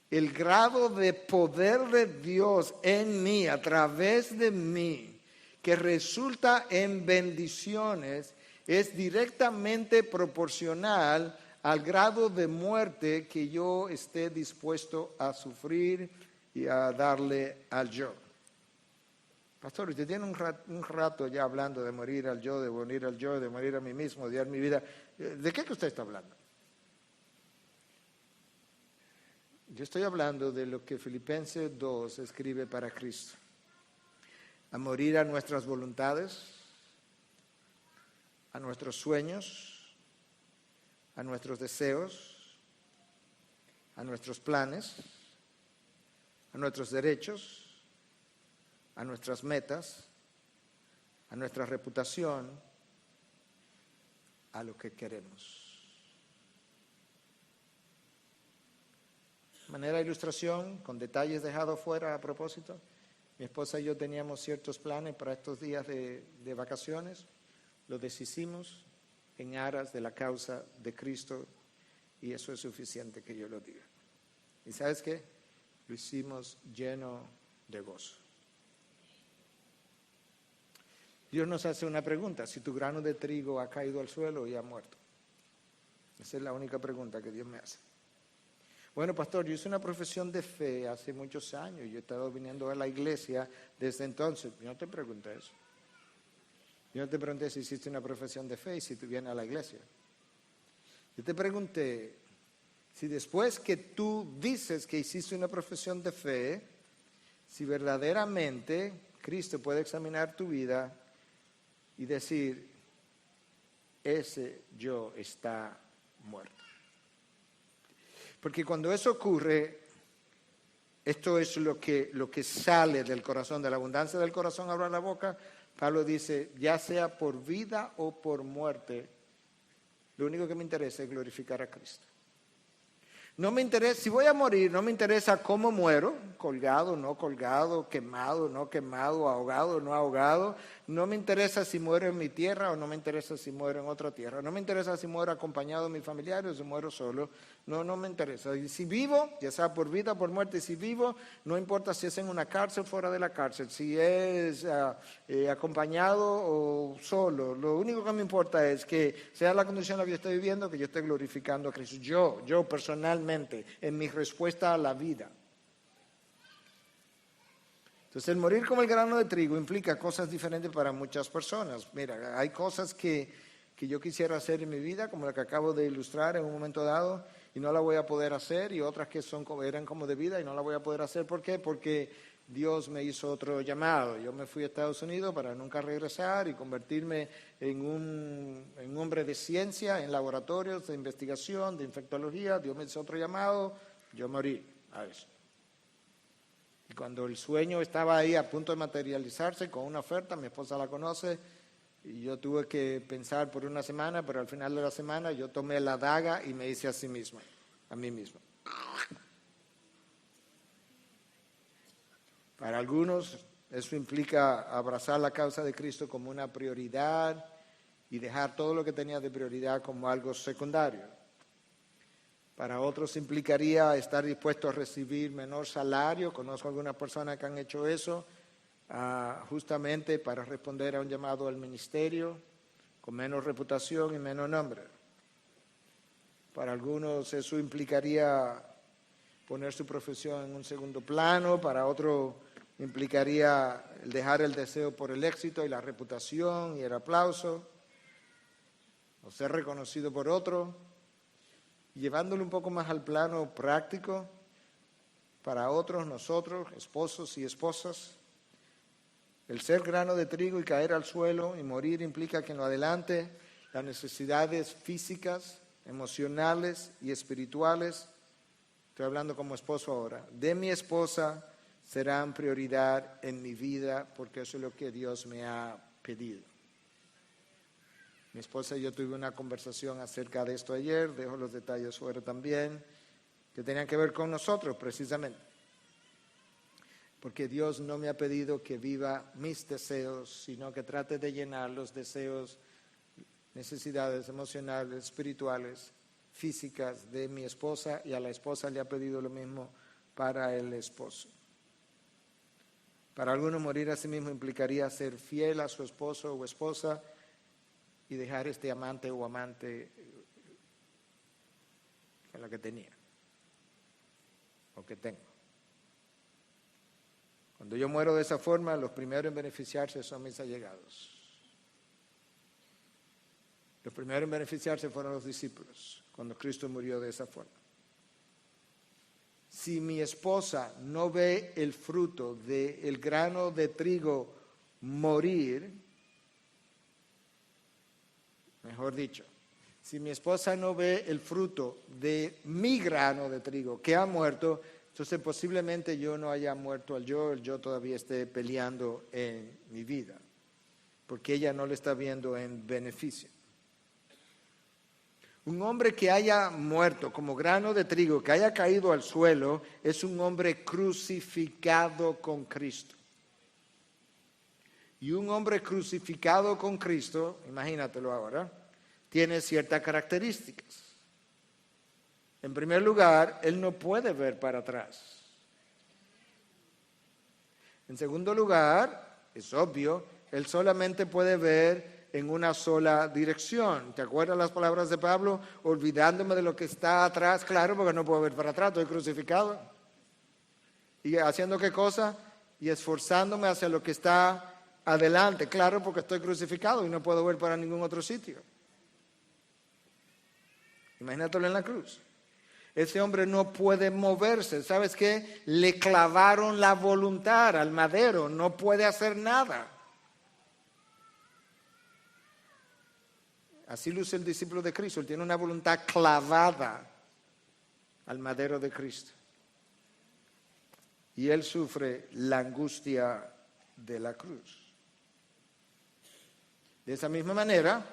El grado de poder de Dios en mí, a través de mí, que resulta en bendiciones, es directamente proporcional al grado de muerte que yo esté dispuesto a sufrir y a darle al yo. Pastor, usted tiene un rato ya hablando de morir al yo, de morir a mí mismo, odiar mi vida. ¿De qué que usted está hablando? Yo estoy hablando de lo que Filipenses 2 escribe para Cristo. A morir a nuestras voluntades, a nuestros sueños, a nuestros deseos, a nuestros planes, a nuestros derechos, a nuestras metas, a nuestra reputación, a lo que queremos. De manera de ilustración, con detalles dejados fuera a propósito, mi esposa y yo teníamos ciertos planes para estos días de vacaciones, lo deshicimos en aras de la causa de Cristo y eso es suficiente que yo lo diga. ¿Y sabes qué? Lo hicimos lleno de gozo. Dios nos hace una pregunta, si tu grano de trigo ha caído al suelo y ha muerto. Esa es la única pregunta que Dios me hace. Bueno, pastor, yo hice una profesión de fe hace muchos años, yo he estado viniendo a la iglesia desde entonces. Yo no te pregunté eso. Yo no te pregunté si hiciste una profesión de fe y si tú vienes a la iglesia. Yo te pregunté si después que tú dices que hiciste una profesión de fe, si verdaderamente Cristo puede examinar tu vida y decir, ese yo está muerto. Porque cuando eso ocurre, esto es lo que sale del corazón, de la abundancia del corazón habla la boca. Pablo dice, ya sea por vida o por muerte, lo único que me interesa es glorificar a Cristo. No me interesa, si voy a morir, no me interesa cómo muero, colgado, no colgado, quemado, no quemado, ahogado, no ahogado. No me interesa si muero en mi tierra o no me interesa si muero en otra tierra. No me interesa si muero acompañado de mis familiares o si muero solo. No me interesa. Y si vivo, ya sea por vida o por muerte, si vivo, no importa si es en una cárcel o fuera de la cárcel, si es acompañado o solo. Lo único que me importa es que sea la condición en la que yo estoy viviendo, que yo esté glorificando a Cristo. Yo personalmente, en mi respuesta a la vida. Entonces, el morir como el grano de trigo implica cosas diferentes para muchas personas. Mira, hay cosas que yo quisiera hacer en mi vida, como la que acabo de ilustrar en un momento dado, y no la voy a poder hacer, y otras que eran como de vida y no la voy a poder hacer. ¿Por qué? Porque Dios me hizo otro llamado. Yo me fui a Estados Unidos para nunca regresar y convertirme en un hombre de ciencia, en laboratorios de investigación, de infectología. Dios me hizo otro llamado, yo morí a eso. Y cuando el sueño estaba ahí a punto de materializarse con una oferta, mi esposa la conoce, y yo tuve que pensar por una semana, pero al final de la semana yo tomé la daga y me hice a mí mismo. Para algunos eso implica abrazar la causa de Cristo como una prioridad y dejar todo lo que tenía de prioridad como algo secundario. Para otros implicaría estar dispuesto a recibir menor salario. Conozco algunas personas que han hecho eso justamente para responder a un llamado al ministerio, con menos reputación y menos nombre. Para algunos eso implicaría poner su profesión en un segundo plano. Para otros implicaría dejar el deseo por el éxito y la reputación y el aplauso, o ser reconocido por otro. Llevándolo un poco más al plano práctico, para otros, nosotros, esposos y esposas, el ser grano de trigo y caer al suelo y morir implica que en lo adelante las necesidades físicas, emocionales y espirituales, estoy hablando como esposo ahora, de mi esposa serán prioridad en mi vida, porque eso es lo que Dios me ha pedido. Mi esposa y yo tuvimos una conversación acerca de esto ayer, dejo los detalles fuera también, que tenían que ver con nosotros precisamente. Porque Dios no me ha pedido que viva mis deseos, sino que trate de llenar los deseos, necesidades emocionales, espirituales, físicas de mi esposa, y a la esposa le ha pedido lo mismo para el esposo. Para algunos morir a sí mismo implicaría ser fiel a su esposo o esposa, y dejar este amante o amante en la que tenía o que tengo. Cuando yo muero de esa forma, los primeros en beneficiarse son mis allegados. Los primeros en beneficiarse fueron los discípulos, cuando Cristo murió de esa forma. Si mi esposa no ve el fruto del grano de trigo morir, mejor dicho, si mi esposa no ve el fruto de mi grano de trigo que ha muerto, entonces posiblemente yo no haya muerto el yo todavía esté peleando en mi vida, porque ella no le está viendo en beneficio. Un hombre que haya muerto como grano de trigo, que haya caído al suelo, es un hombre crucificado con Cristo. Y un hombre crucificado con Cristo, imagínatelo ahora, tiene ciertas características. En primer lugar, él no puede ver para atrás. En segundo lugar, es obvio, él solamente puede ver en una sola dirección. ¿Te acuerdas las palabras de Pablo? Olvidándome de lo que está atrás, claro, porque no puedo ver para atrás, estoy crucificado. ¿Y haciendo qué cosa? Y esforzándome hacia lo que está adelante, claro, porque estoy crucificado y no puedo ver para ningún otro sitio. Imagínatelo en la cruz. Ese hombre no puede moverse. ¿Sabes qué? Le clavaron la voluntad al madero. No puede hacer nada. Así luce el discípulo de Cristo. Él tiene una voluntad clavada al madero de Cristo. Y él sufre la angustia de la cruz. De esa misma manera,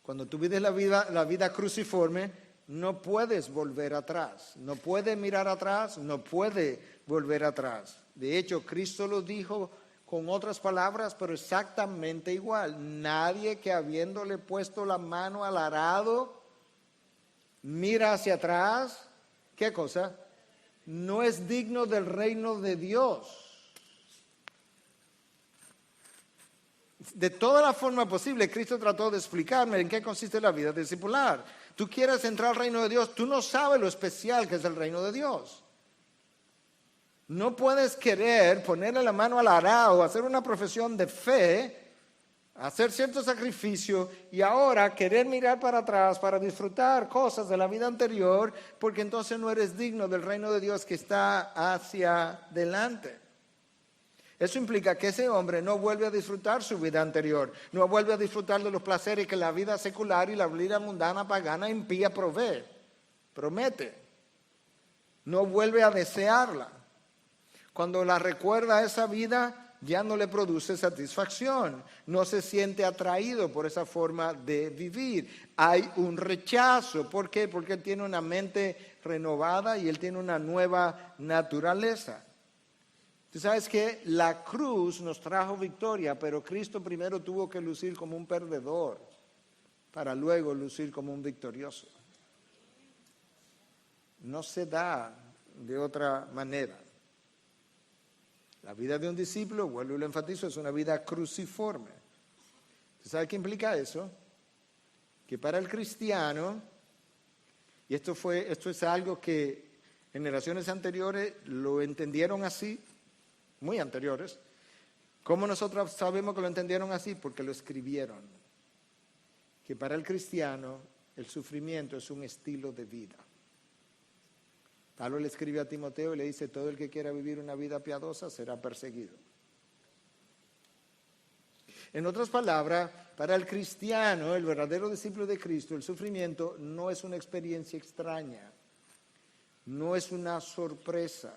cuando tú vives la vida cruciforme, no puedes volver atrás. No puede mirar atrás, no puede volver atrás. De hecho, Cristo lo dijo con otras palabras, pero exactamente igual. Nadie que habiéndole puesto la mano al arado, mira hacia atrás, ¿qué cosa? No es digno del reino de Dios. De toda la forma posible, Cristo trató de explicarme en qué consiste la vida discipular. Tú quieres entrar al reino de Dios, tú no sabes lo especial que es el reino de Dios. No puedes querer ponerle la mano al arado, hacer una profesión de fe, hacer cierto sacrificio y ahora querer mirar para atrás para disfrutar cosas de la vida anterior, porque entonces no eres digno del reino de Dios que está hacia delante. Eso implica que ese hombre no vuelve a disfrutar su vida anterior, no vuelve a disfrutar de los placeres que la vida secular y la vida mundana, pagana, impía promete. No vuelve a desearla. Cuando la recuerda esa vida, ya no le produce satisfacción, no se siente atraído por esa forma de vivir. Hay un rechazo. ¿Por qué? Porque él tiene una mente renovada y él tiene una nueva naturaleza. Tú sabes que la cruz nos trajo victoria, pero Cristo primero tuvo que lucir como un perdedor para luego lucir como un victorioso. No se da de otra manera. La vida de un discípulo, vuelvo y lo enfatizo, es una vida cruciforme. ¿Tú sabes qué implica eso? Que para el cristiano, y esto es algo que generaciones anteriores lo entendieron así, muy anteriores. ¿Cómo nosotros sabemos que lo entendieron así? Porque lo escribieron. Que para el cristiano el sufrimiento es un estilo de vida. Pablo le escribe a Timoteo y le dice, todo el que quiera vivir una vida piadosa será perseguido. En otras palabras, para el cristiano, el verdadero discípulo de Cristo, el sufrimiento no es una experiencia extraña, no es una sorpresa,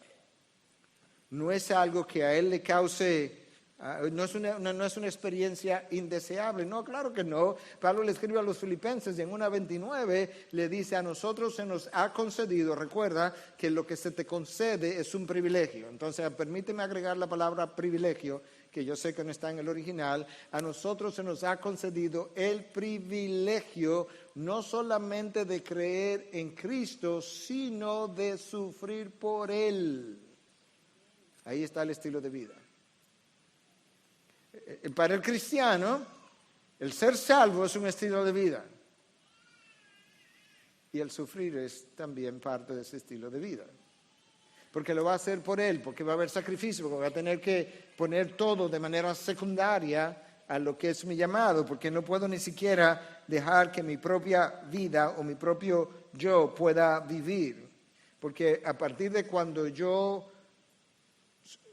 no es algo que a él le cause, no es una experiencia indeseable. No, claro que no. Pablo le escribe a los filipenses y en 1:29 le dice, a nosotros se nos ha concedido, recuerda que lo que se te concede es un privilegio. Entonces, permíteme agregar la palabra privilegio, que yo sé que no está en el original. A nosotros se nos ha concedido el privilegio no solamente de creer en Cristo, sino de sufrir por Él. Ahí está el estilo de vida. Para el cristiano, el ser salvo es un estilo de vida. Y el sufrir es también parte de ese estilo de vida. Porque lo va a hacer por Él, porque va a haber sacrificio, porque va a tener que poner todo de manera secundaria a lo que es mi llamado, porque no puedo ni siquiera dejar que mi propia vida o mi propio yo pueda vivir. Porque a partir de cuando yo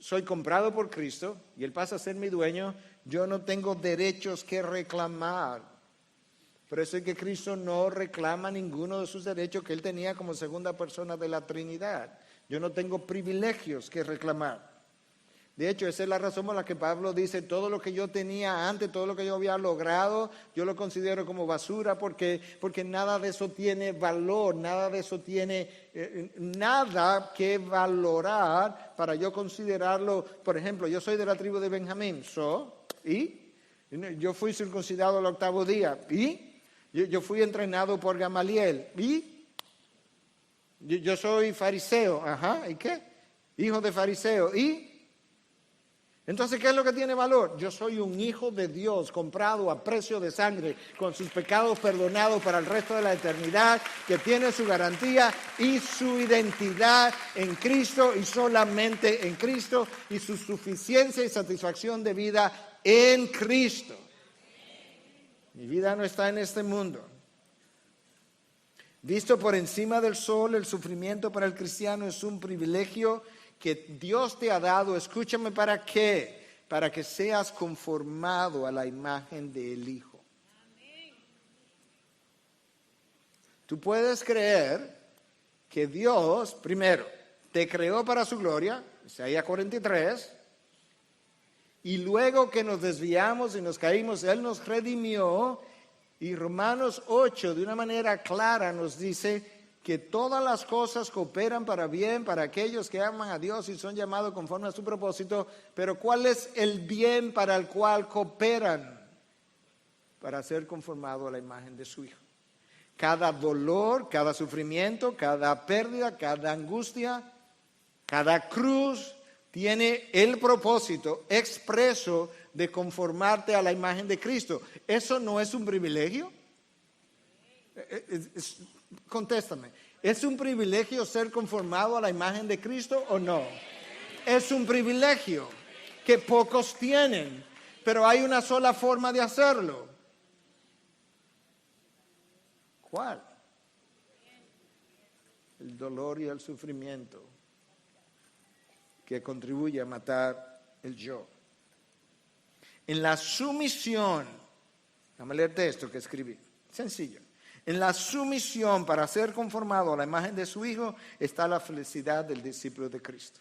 soy comprado por Cristo y Él pasa a ser mi dueño, yo no tengo derechos que reclamar. Por eso es que Cristo no reclama ninguno de sus derechos que Él tenía como segunda persona de la Trinidad. Yo no tengo privilegios que reclamar. De hecho, esa es la razón por la que Pablo dice, todo lo que yo tenía antes, todo lo que yo había logrado, yo lo considero como basura porque nada de eso tiene valor, nada de eso tiene nada que valorar para yo considerarlo. Por ejemplo, yo soy de la tribu de Benjamín, ¿y? Yo fui circuncidado al 8º día, ¿y? Yo fui entrenado por Gamaliel, ¿y? Yo soy fariseo, ¿y qué? Hijo de fariseo, ¿y? Entonces, ¿qué es lo que tiene valor? Yo soy un hijo de Dios, comprado a precio de sangre, con sus pecados perdonados para el resto de la eternidad, que tiene su garantía y su identidad en Cristo y solamente en Cristo, y su suficiencia y satisfacción de vida en Cristo. Mi vida no está en este mundo. Visto por encima del sol, el sufrimiento para el cristiano es un privilegio que Dios te ha dado. Escúchame, ¿para qué? Para que seas conformado a la imagen del Hijo. Tú puedes creer que Dios, primero, te creó para su gloria, Isaías 43, y luego que nos desviamos y nos caímos, Él nos redimió Y Romanos 8 de una manera clara nos dice que todas las cosas cooperan para bien para aquellos que aman a Dios y son llamados conforme a su propósito. Pero ¿cuál es el bien para el cual cooperan? Para ser conformado a la imagen de su Hijo. Cada dolor, cada sufrimiento, cada pérdida, cada angustia, cada cruz tiene el propósito expreso de conformarte a la imagen de Cristo. ¿Eso no es un privilegio? Contéstame. ¿Es un privilegio ser conformado a la imagen de Cristo o no? Es un privilegio que pocos tienen, pero hay una sola forma de hacerlo. ¿Cuál? El dolor y el sufrimiento que contribuye a matar el yo. En la sumisión, déjame leerte esto que escribí, sencillo. En la sumisión para ser conformado a la imagen de su Hijo está la felicidad del discípulo de Cristo.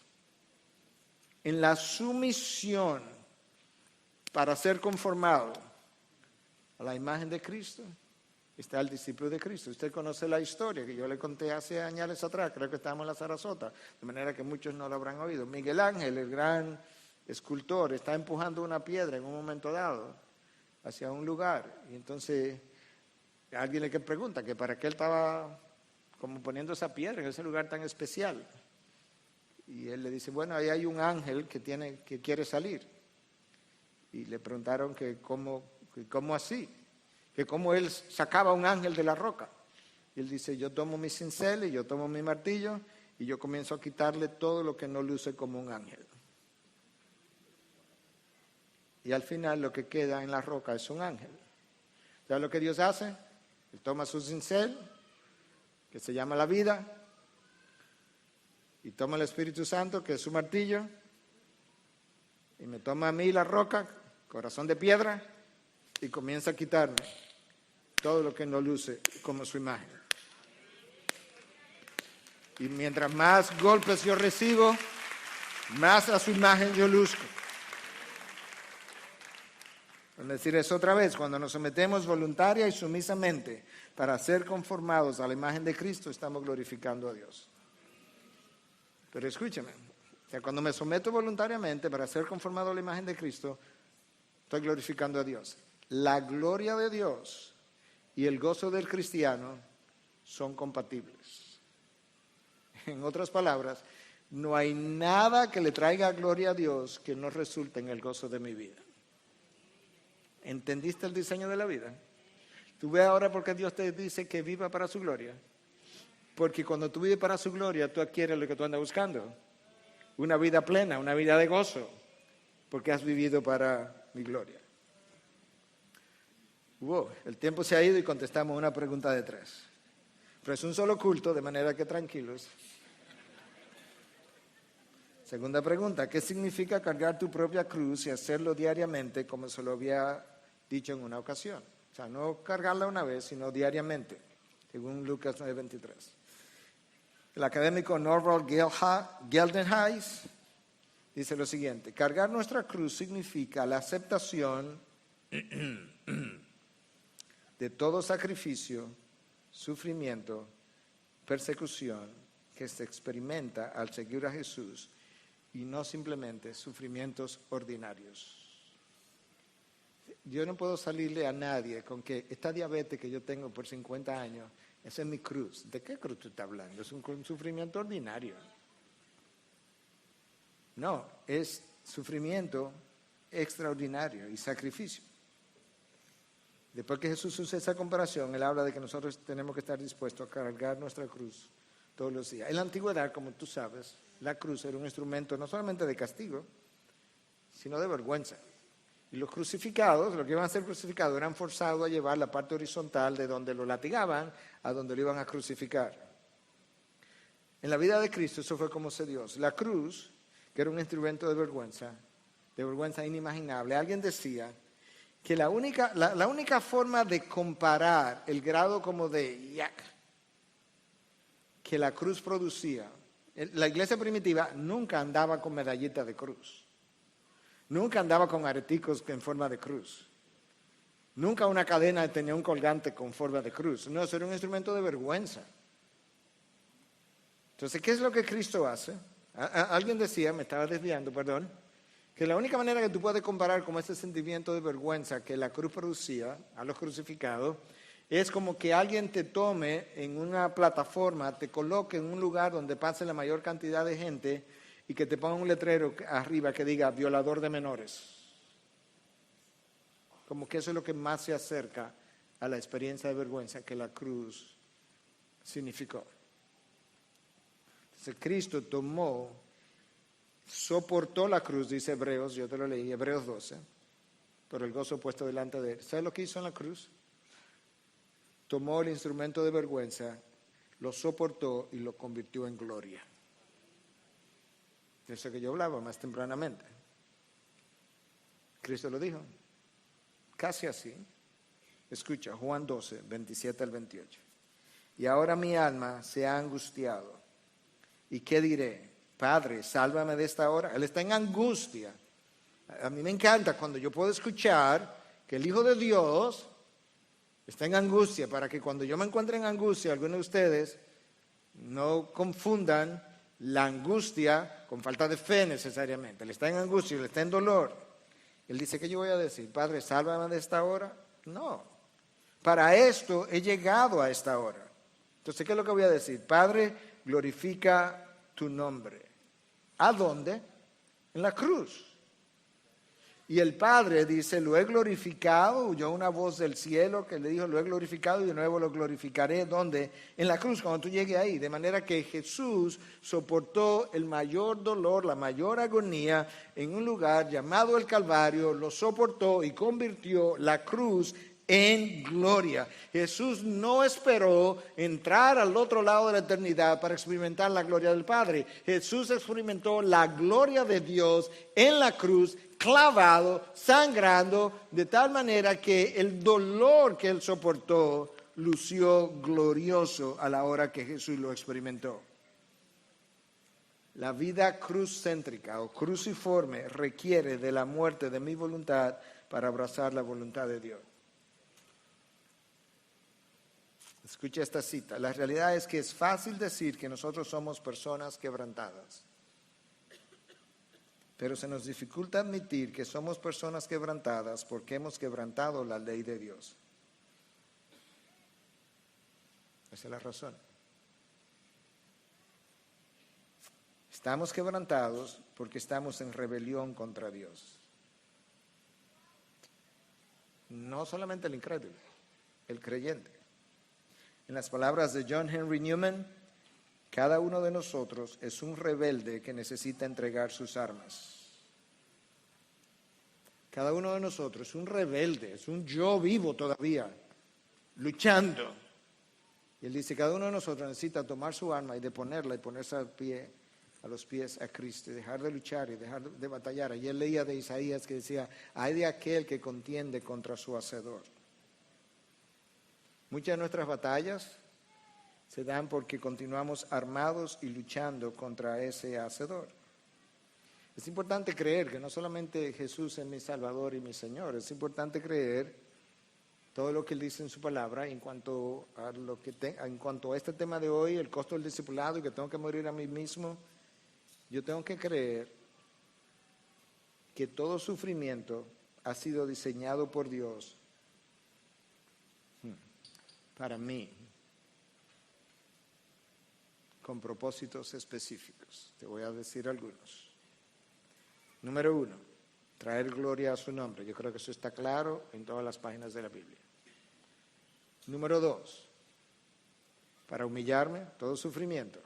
En la sumisión para ser conformado a la imagen de Cristo está el discípulo de Cristo. Usted conoce la historia que yo le conté hace años atrás, creo que estábamos en la Sarasota, de manera que muchos no lo habrán oído. Miguel Ángel, el gran escultor, está empujando una piedra en un momento dado hacia un lugar. Y entonces alguien le pregunta que para qué él estaba como poniendo esa piedra en ese lugar tan especial. Y él le dice, bueno, ahí hay un ángel que quiere salir. Y le preguntaron que cómo así, que cómo él sacaba un ángel de la roca. Y él dice, yo tomo mi cincel y yo tomo mi martillo y yo comienzo a quitarle todo lo que no luce como un ángel. Y al final lo que queda en la roca es un ángel. ¿Sabes lo que Dios hace? Él toma su cincel, que se llama la vida, y toma el Espíritu Santo, que es su martillo, y me toma a mí la roca, corazón de piedra, y comienza a quitarme todo lo que no luce como su imagen. Y mientras más golpes yo recibo, más a su imagen yo luzco. Es decir, eso otra vez, cuando nos sometemos voluntaria y sumisamente para ser conformados a la imagen de Cristo, estamos glorificando a Dios. Pero escúcheme, cuando me someto voluntariamente para ser conformado a la imagen de Cristo, estoy glorificando a Dios. La gloria de Dios y el gozo del cristiano son compatibles. En otras palabras, no hay nada que le traiga gloria a Dios que no resulte en el gozo de mi vida. ¿Entendiste el diseño de la vida? ¿Tú ves ahora por qué Dios te dice que viva para su gloria? Porque cuando tú vives para su gloria, tú adquieres lo que tú andas buscando. Una vida plena, una vida de gozo, porque has vivido para mi gloria. El tiempo se ha ido y contestamos una pregunta de 3. Pero es un solo culto, de manera que tranquilos. Segunda pregunta, ¿qué significa cargar tu propia cruz y hacerlo diariamente como se lo había dicho en una ocasión? O sea, no cargarla una vez, sino diariamente, según Lucas 9:23. El académico Norvald Geldenhuys dice lo siguiente: cargar nuestra cruz significa la aceptación de todo sacrificio, sufrimiento, persecución que se experimenta al seguir a Jesús y no simplemente sufrimientos ordinarios. Yo no puedo salirle a nadie con que esta diabetes que yo tengo por 50 años, esa es mi cruz. ¿De qué cruz tú estás hablando? Es un sufrimiento ordinario. No, es sufrimiento extraordinario y sacrificio. Después que Jesús usa esa comparación, Él habla de que nosotros tenemos que estar dispuestos a cargar nuestra cruz todos los días. En la antigüedad, como tú sabes, la cruz era un instrumento no solamente de castigo, sino de vergüenza. Y los crucificados, los que iban a ser crucificados, eran forzados a llevar la parte horizontal de donde lo latigaban a donde lo iban a crucificar. En la vida de Cristo eso fue como se dio. La cruz, que era un instrumento de vergüenza inimaginable. Alguien decía que la única forma de comparar el grado como de que la cruz producía, la iglesia primitiva nunca andaba con medallitas de cruz. Nunca andaba con areticos en forma de cruz. Nunca una cadena tenía un colgante con forma de cruz. No, eso era un instrumento de vergüenza. Entonces, ¿qué es lo que Cristo hace? Alguien decía, me estaba desviando, perdón, que la única manera que tú puedes comparar con ese sentimiento de vergüenza que la cruz producía a los crucificados es como que alguien te tome en una plataforma, te coloque en un lugar donde pase la mayor cantidad de gente y que te ponga un letrero arriba que diga violador de menores. Como que eso es lo que más se acerca a la experiencia de vergüenza que la cruz significó. Entonces Cristo soportó la cruz, dice Hebreos, yo te lo leí, Hebreos 12, por el gozo puesto delante de él. ¿Sabes lo que hizo en la cruz? Tomó el instrumento de vergüenza, lo soportó y lo convirtió en gloria. De eso que yo hablaba más tempranamente. Cristo lo dijo. Casi así. Escucha, Juan 12, 27 al 28. Y ahora mi alma se ha angustiado. ¿Y qué diré? Padre, sálvame de esta hora. Él está en angustia. A mí me encanta cuando yo puedo escuchar que el Hijo de Dios está en angustia, para que cuando yo me encuentre en angustia, algunos de ustedes no confundan la angustia con falta de fe necesariamente. Él está en angustia, él está en dolor. Él dice, ¿qué yo voy a decir? Padre, sálvame de esta hora. No. Para esto he llegado a esta hora. Entonces, ¿qué es lo que voy a decir? Padre, glorifica tu nombre. ¿A dónde? En la cruz. Y el Padre dice, lo he glorificado, oyó una voz del cielo que le dijo, lo he glorificado y de nuevo lo glorificaré. ¿Dónde? En la cruz, cuando tú llegues ahí. De manera que Jesús soportó el mayor dolor, la mayor agonía en un lugar llamado el Calvario, lo soportó y convirtió la cruz en gloria. Jesús no esperó entrar al otro lado de la eternidad para experimentar la gloria del Padre. Jesús experimentó la gloria de Dios en la cruz, clavado, sangrando, de tal manera que el dolor que él soportó lució glorioso a la hora que Jesús lo experimentó. La vida cruzcéntrica o cruciforme requiere de la muerte de mi voluntad para abrazar la voluntad de Dios. Escucha esta cita. La realidad es que es fácil decir que nosotros somos personas quebrantadas, pero se nos dificulta admitir que somos personas quebrantadas porque hemos quebrantado la ley de Dios. Esa es la razón. Estamos quebrantados porque estamos en rebelión contra Dios. No solamente el incrédulo, el creyente. En las palabras de John Henry Newman, cada uno de nosotros es un rebelde que necesita entregar sus armas. Cada uno de nosotros es un rebelde, es un yo vivo todavía, luchando. Y él dice, cada uno de nosotros necesita tomar su arma y deponerla y ponerse a los pies a Cristo y dejar de luchar y dejar de batallar. Ayer leía de Isaías que decía, ay de aquel que contiende contra su hacedor. Muchas de nuestras batallas se dan porque continuamos armados y luchando contra ese hacedor. Es importante creer que no solamente Jesús es mi Salvador y mi Señor, es importante creer todo lo que Él dice en su palabra en cuanto a este tema de hoy, el costo del discipulado y que tengo que morir a mí mismo. Yo tengo que creer que todo sufrimiento ha sido diseñado por Dios para mí, con propósitos específicos. Te voy a decir algunos. Número 1, traer gloria a su nombre. Yo creo que eso está claro en todas las páginas de la Biblia. Número 2, para humillarme, todo sufrimiento,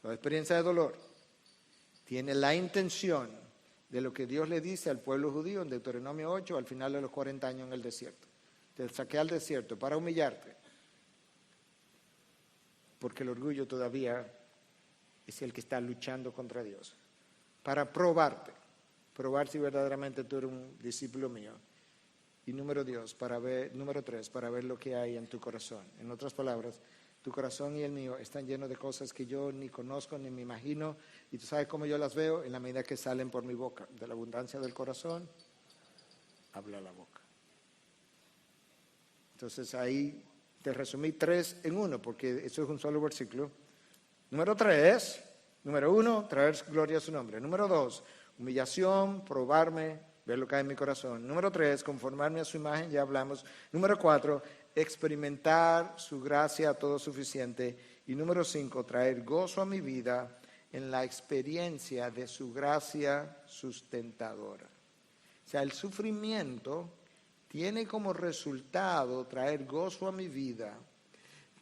toda experiencia de dolor, tiene la intención de lo que Dios le dice al pueblo judío en Deuteronomio 8, al final de los 40 años en el desierto. Te saqué al desierto para humillarte, porque el orgullo todavía es el que está luchando contra Dios, para probarte, probar si verdaderamente tú eres un discípulo mío. Y número 3, para ver lo que hay en tu corazón. En otras palabras, tu corazón y el mío están llenos de cosas que yo ni conozco ni me imagino, y tú sabes cómo yo las veo, en la medida que salen por mi boca. De la abundancia del corazón habla la boca. Entonces ahí te resumí 3 en 1, porque eso es un solo versículo. Número 3, número 1, traer gloria a su nombre. Número 2, humillación, probarme, ver lo que hay en mi corazón. Número 3, conformarme a su imagen, ya hablamos. Número 4, experimentar su gracia todo suficiente. Y número 5, traer gozo a mi vida en la experiencia de su gracia sustentadora. O sea, el sufrimiento tiene como resultado traer gozo a mi vida,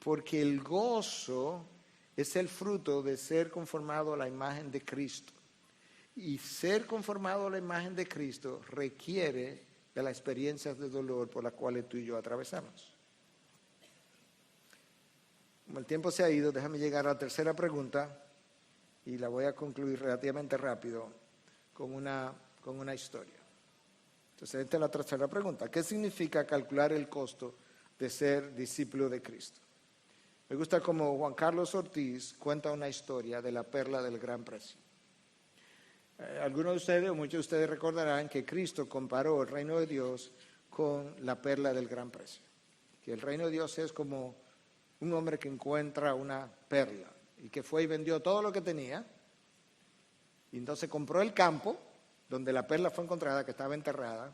porque el gozo es el fruto de ser conformado a la imagen de Cristo. Y ser conformado a la imagen de Cristo requiere de las experiencias de dolor por las cuales tú y yo atravesamos. Como el tiempo se ha ido, déjame llegar a la tercera pregunta y la voy a concluir relativamente rápido con una historia. Entonces, esta es la tercera pregunta. ¿Qué significa calcular el costo de ser discípulo de Cristo? Me gusta como Juan Carlos Ortiz cuenta una historia de la perla del gran precio. Algunos de ustedes o muchos de ustedes recordarán que Cristo comparó el reino de Dios con la perla del gran precio. Que el reino de Dios es como un hombre que encuentra una perla y que fue y vendió todo lo que tenía y entonces compró el campo donde la perla fue encontrada, que estaba enterrada,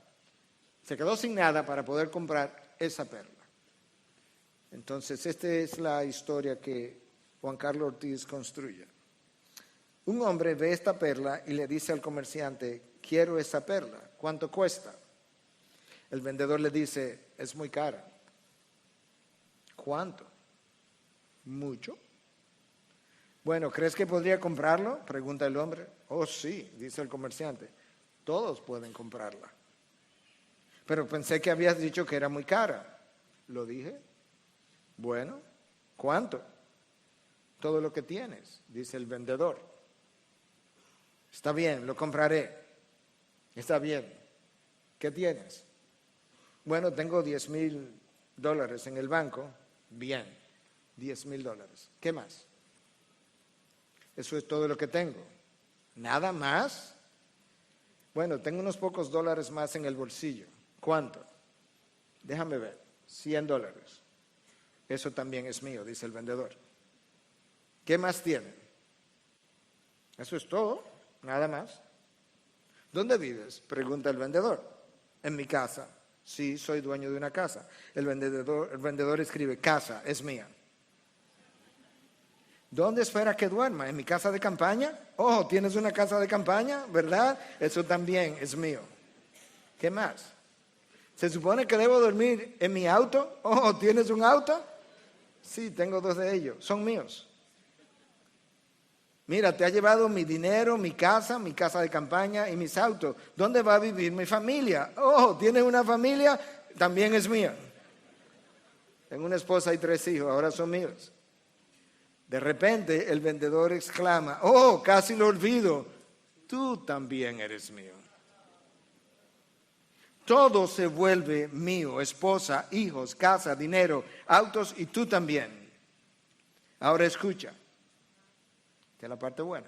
se quedó sin nada para poder comprar esa perla. Entonces, esta es la historia que Juan Carlos Ortiz construye. Un hombre ve esta perla y le dice al comerciante, quiero esa perla, ¿cuánto cuesta? El vendedor le dice, es muy cara. ¿Cuánto? Mucho. Bueno, ¿crees que podría comprarlo? Pregunta el hombre. Oh, sí, dice el comerciante. Todos pueden comprarla. Pero pensé que habías dicho que era muy cara. ¿Lo dije? Bueno, ¿cuánto? Todo lo que tienes, dice el vendedor. Está bien, lo compraré. Está bien. ¿Qué tienes? Bueno, tengo $10,000 en el banco. Bien, $10,000. ¿Qué más? Eso es todo lo que tengo. ¿Nada más? Bueno, tengo unos pocos dólares más en el bolsillo. ¿Cuánto? Déjame ver. $100. Eso también es mío, dice el vendedor. ¿Qué más tiene? Eso es todo, nada más. ¿Dónde vives? Pregunta el vendedor. En mi casa. Sí, soy dueño de una casa. El vendedor escribe, casa, es mía. ¿Dónde espera que duerma? ¿En mi casa de campaña? Oh, ¿tienes una casa de campaña? ¿Verdad? Eso también es mío. ¿Qué más? ¿Se supone que debo dormir en mi auto? Oh, ¿tienes un auto? Sí, tengo 2 de ellos. Son míos. Mira, te ha llevado mi dinero, mi casa de campaña y mis autos. ¿Dónde va a vivir mi familia? Oh, ¿tienes una familia? También es mía. Tengo una esposa y 3 hijos, ahora son míos. De repente el vendedor exclama, oh, casi lo olvido, tú también eres mío. Todo se vuelve mío, esposa, hijos, casa, dinero, autos y tú también. Ahora escucha, esta es la parte buena.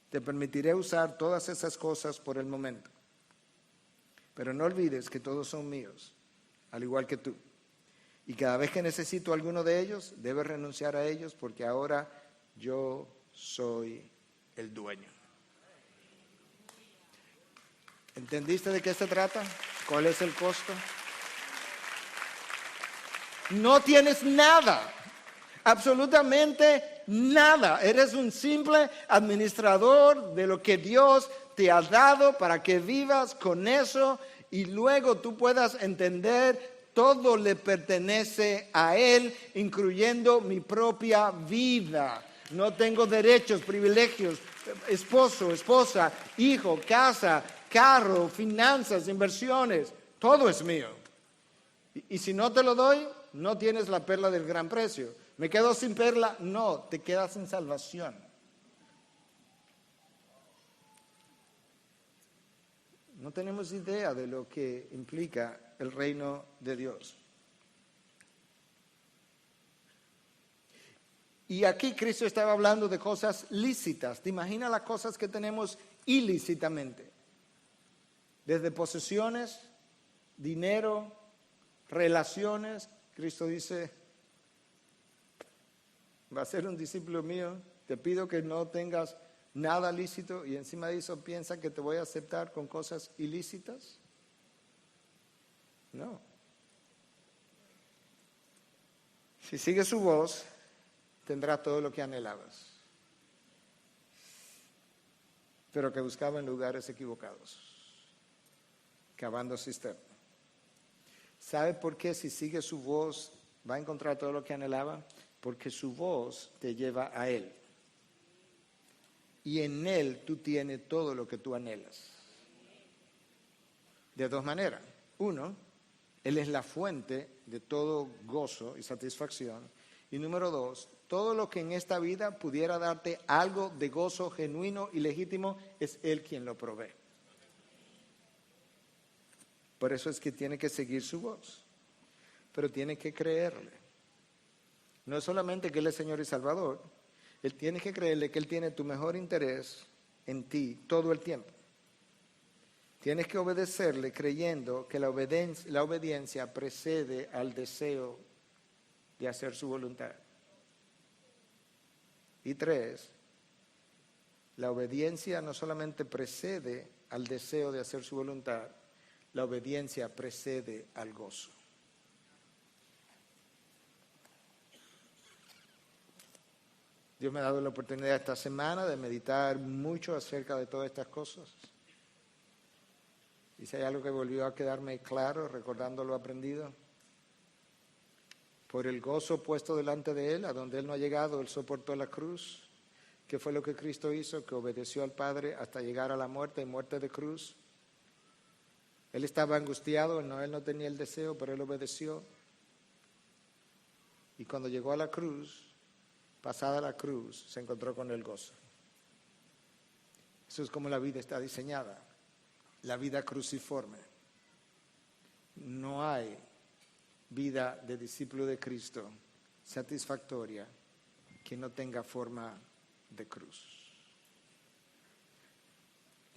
Te permitiré usar todas esas cosas por el momento, pero no olvides que todos son míos, al igual que tú. Y cada vez que necesito alguno de ellos, debes renunciar a ellos porque ahora yo soy el dueño. ¿Entendiste de qué se trata? ¿Cuál es el costo? No tienes nada, absolutamente nada. Eres un simple administrador de lo que Dios te ha dado para que vivas con eso y luego tú puedas entender todo le pertenece a Él, incluyendo mi propia vida. No tengo derechos, privilegios, esposo, esposa, hijo, casa, carro, finanzas, inversiones. Todo es mío. Y si no te lo doy, no tienes la perla del gran precio. ¿Me quedo sin perla? No, te quedas sin salvación. No tenemos idea de lo que implica el reino de Dios. Y aquí Cristo estaba hablando de cosas lícitas. ¿Te imaginas las cosas que tenemos ilícitamente? Desde posesiones, dinero, relaciones, Cristo dice, va a ser un discípulo mío, te pido que no tengas nada lícito y encima de eso piensa que te voy a aceptar con cosas ilícitas. No. Si sigues su voz, tendrás todo lo que anhelabas, pero que buscaba en lugares equivocados, cavando cisterna. ¿Sabe por qué si sigue su voz va a encontrar todo lo que anhelaba? Porque su voz te lleva a Él. Y en Él tú tienes todo lo que tú anhelas. De dos maneras. Uno, Él es la fuente de todo gozo y satisfacción. Y número dos, todo lo que en esta vida pudiera darte algo de gozo genuino y legítimo, es Él quien lo provee. Por eso es que tiene que seguir su voz, pero tiene que creerle. No es solamente que Él es Señor y Salvador, Él tiene que creerle que Él tiene tu mejor interés en ti todo el tiempo. Tienes que obedecerle creyendo que la obediencia precede al deseo de hacer su voluntad. Y tres, la obediencia no solamente precede al deseo de hacer su voluntad, la obediencia precede al gozo. Dios me ha dado la oportunidad esta semana de meditar mucho acerca de todas estas cosas. Y si hay algo que volvió a quedarme claro, recordando lo aprendido, por el gozo puesto delante de Él, a donde Él no ha llegado, Él soportó la cruz. ¿Qué fue lo que Cristo hizo? Que obedeció al Padre hasta llegar a la muerte y muerte de cruz. Él estaba angustiado, Él no tenía el deseo, pero Él obedeció. Y cuando llegó a la cruz, pasada la cruz, se encontró con el gozo. Eso es como la vida está diseñada, la vida cruciforme. No hay vida de discípulo de Cristo satisfactoria que no tenga forma de cruz.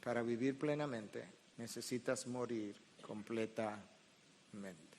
Para vivir plenamente necesitas morir completamente.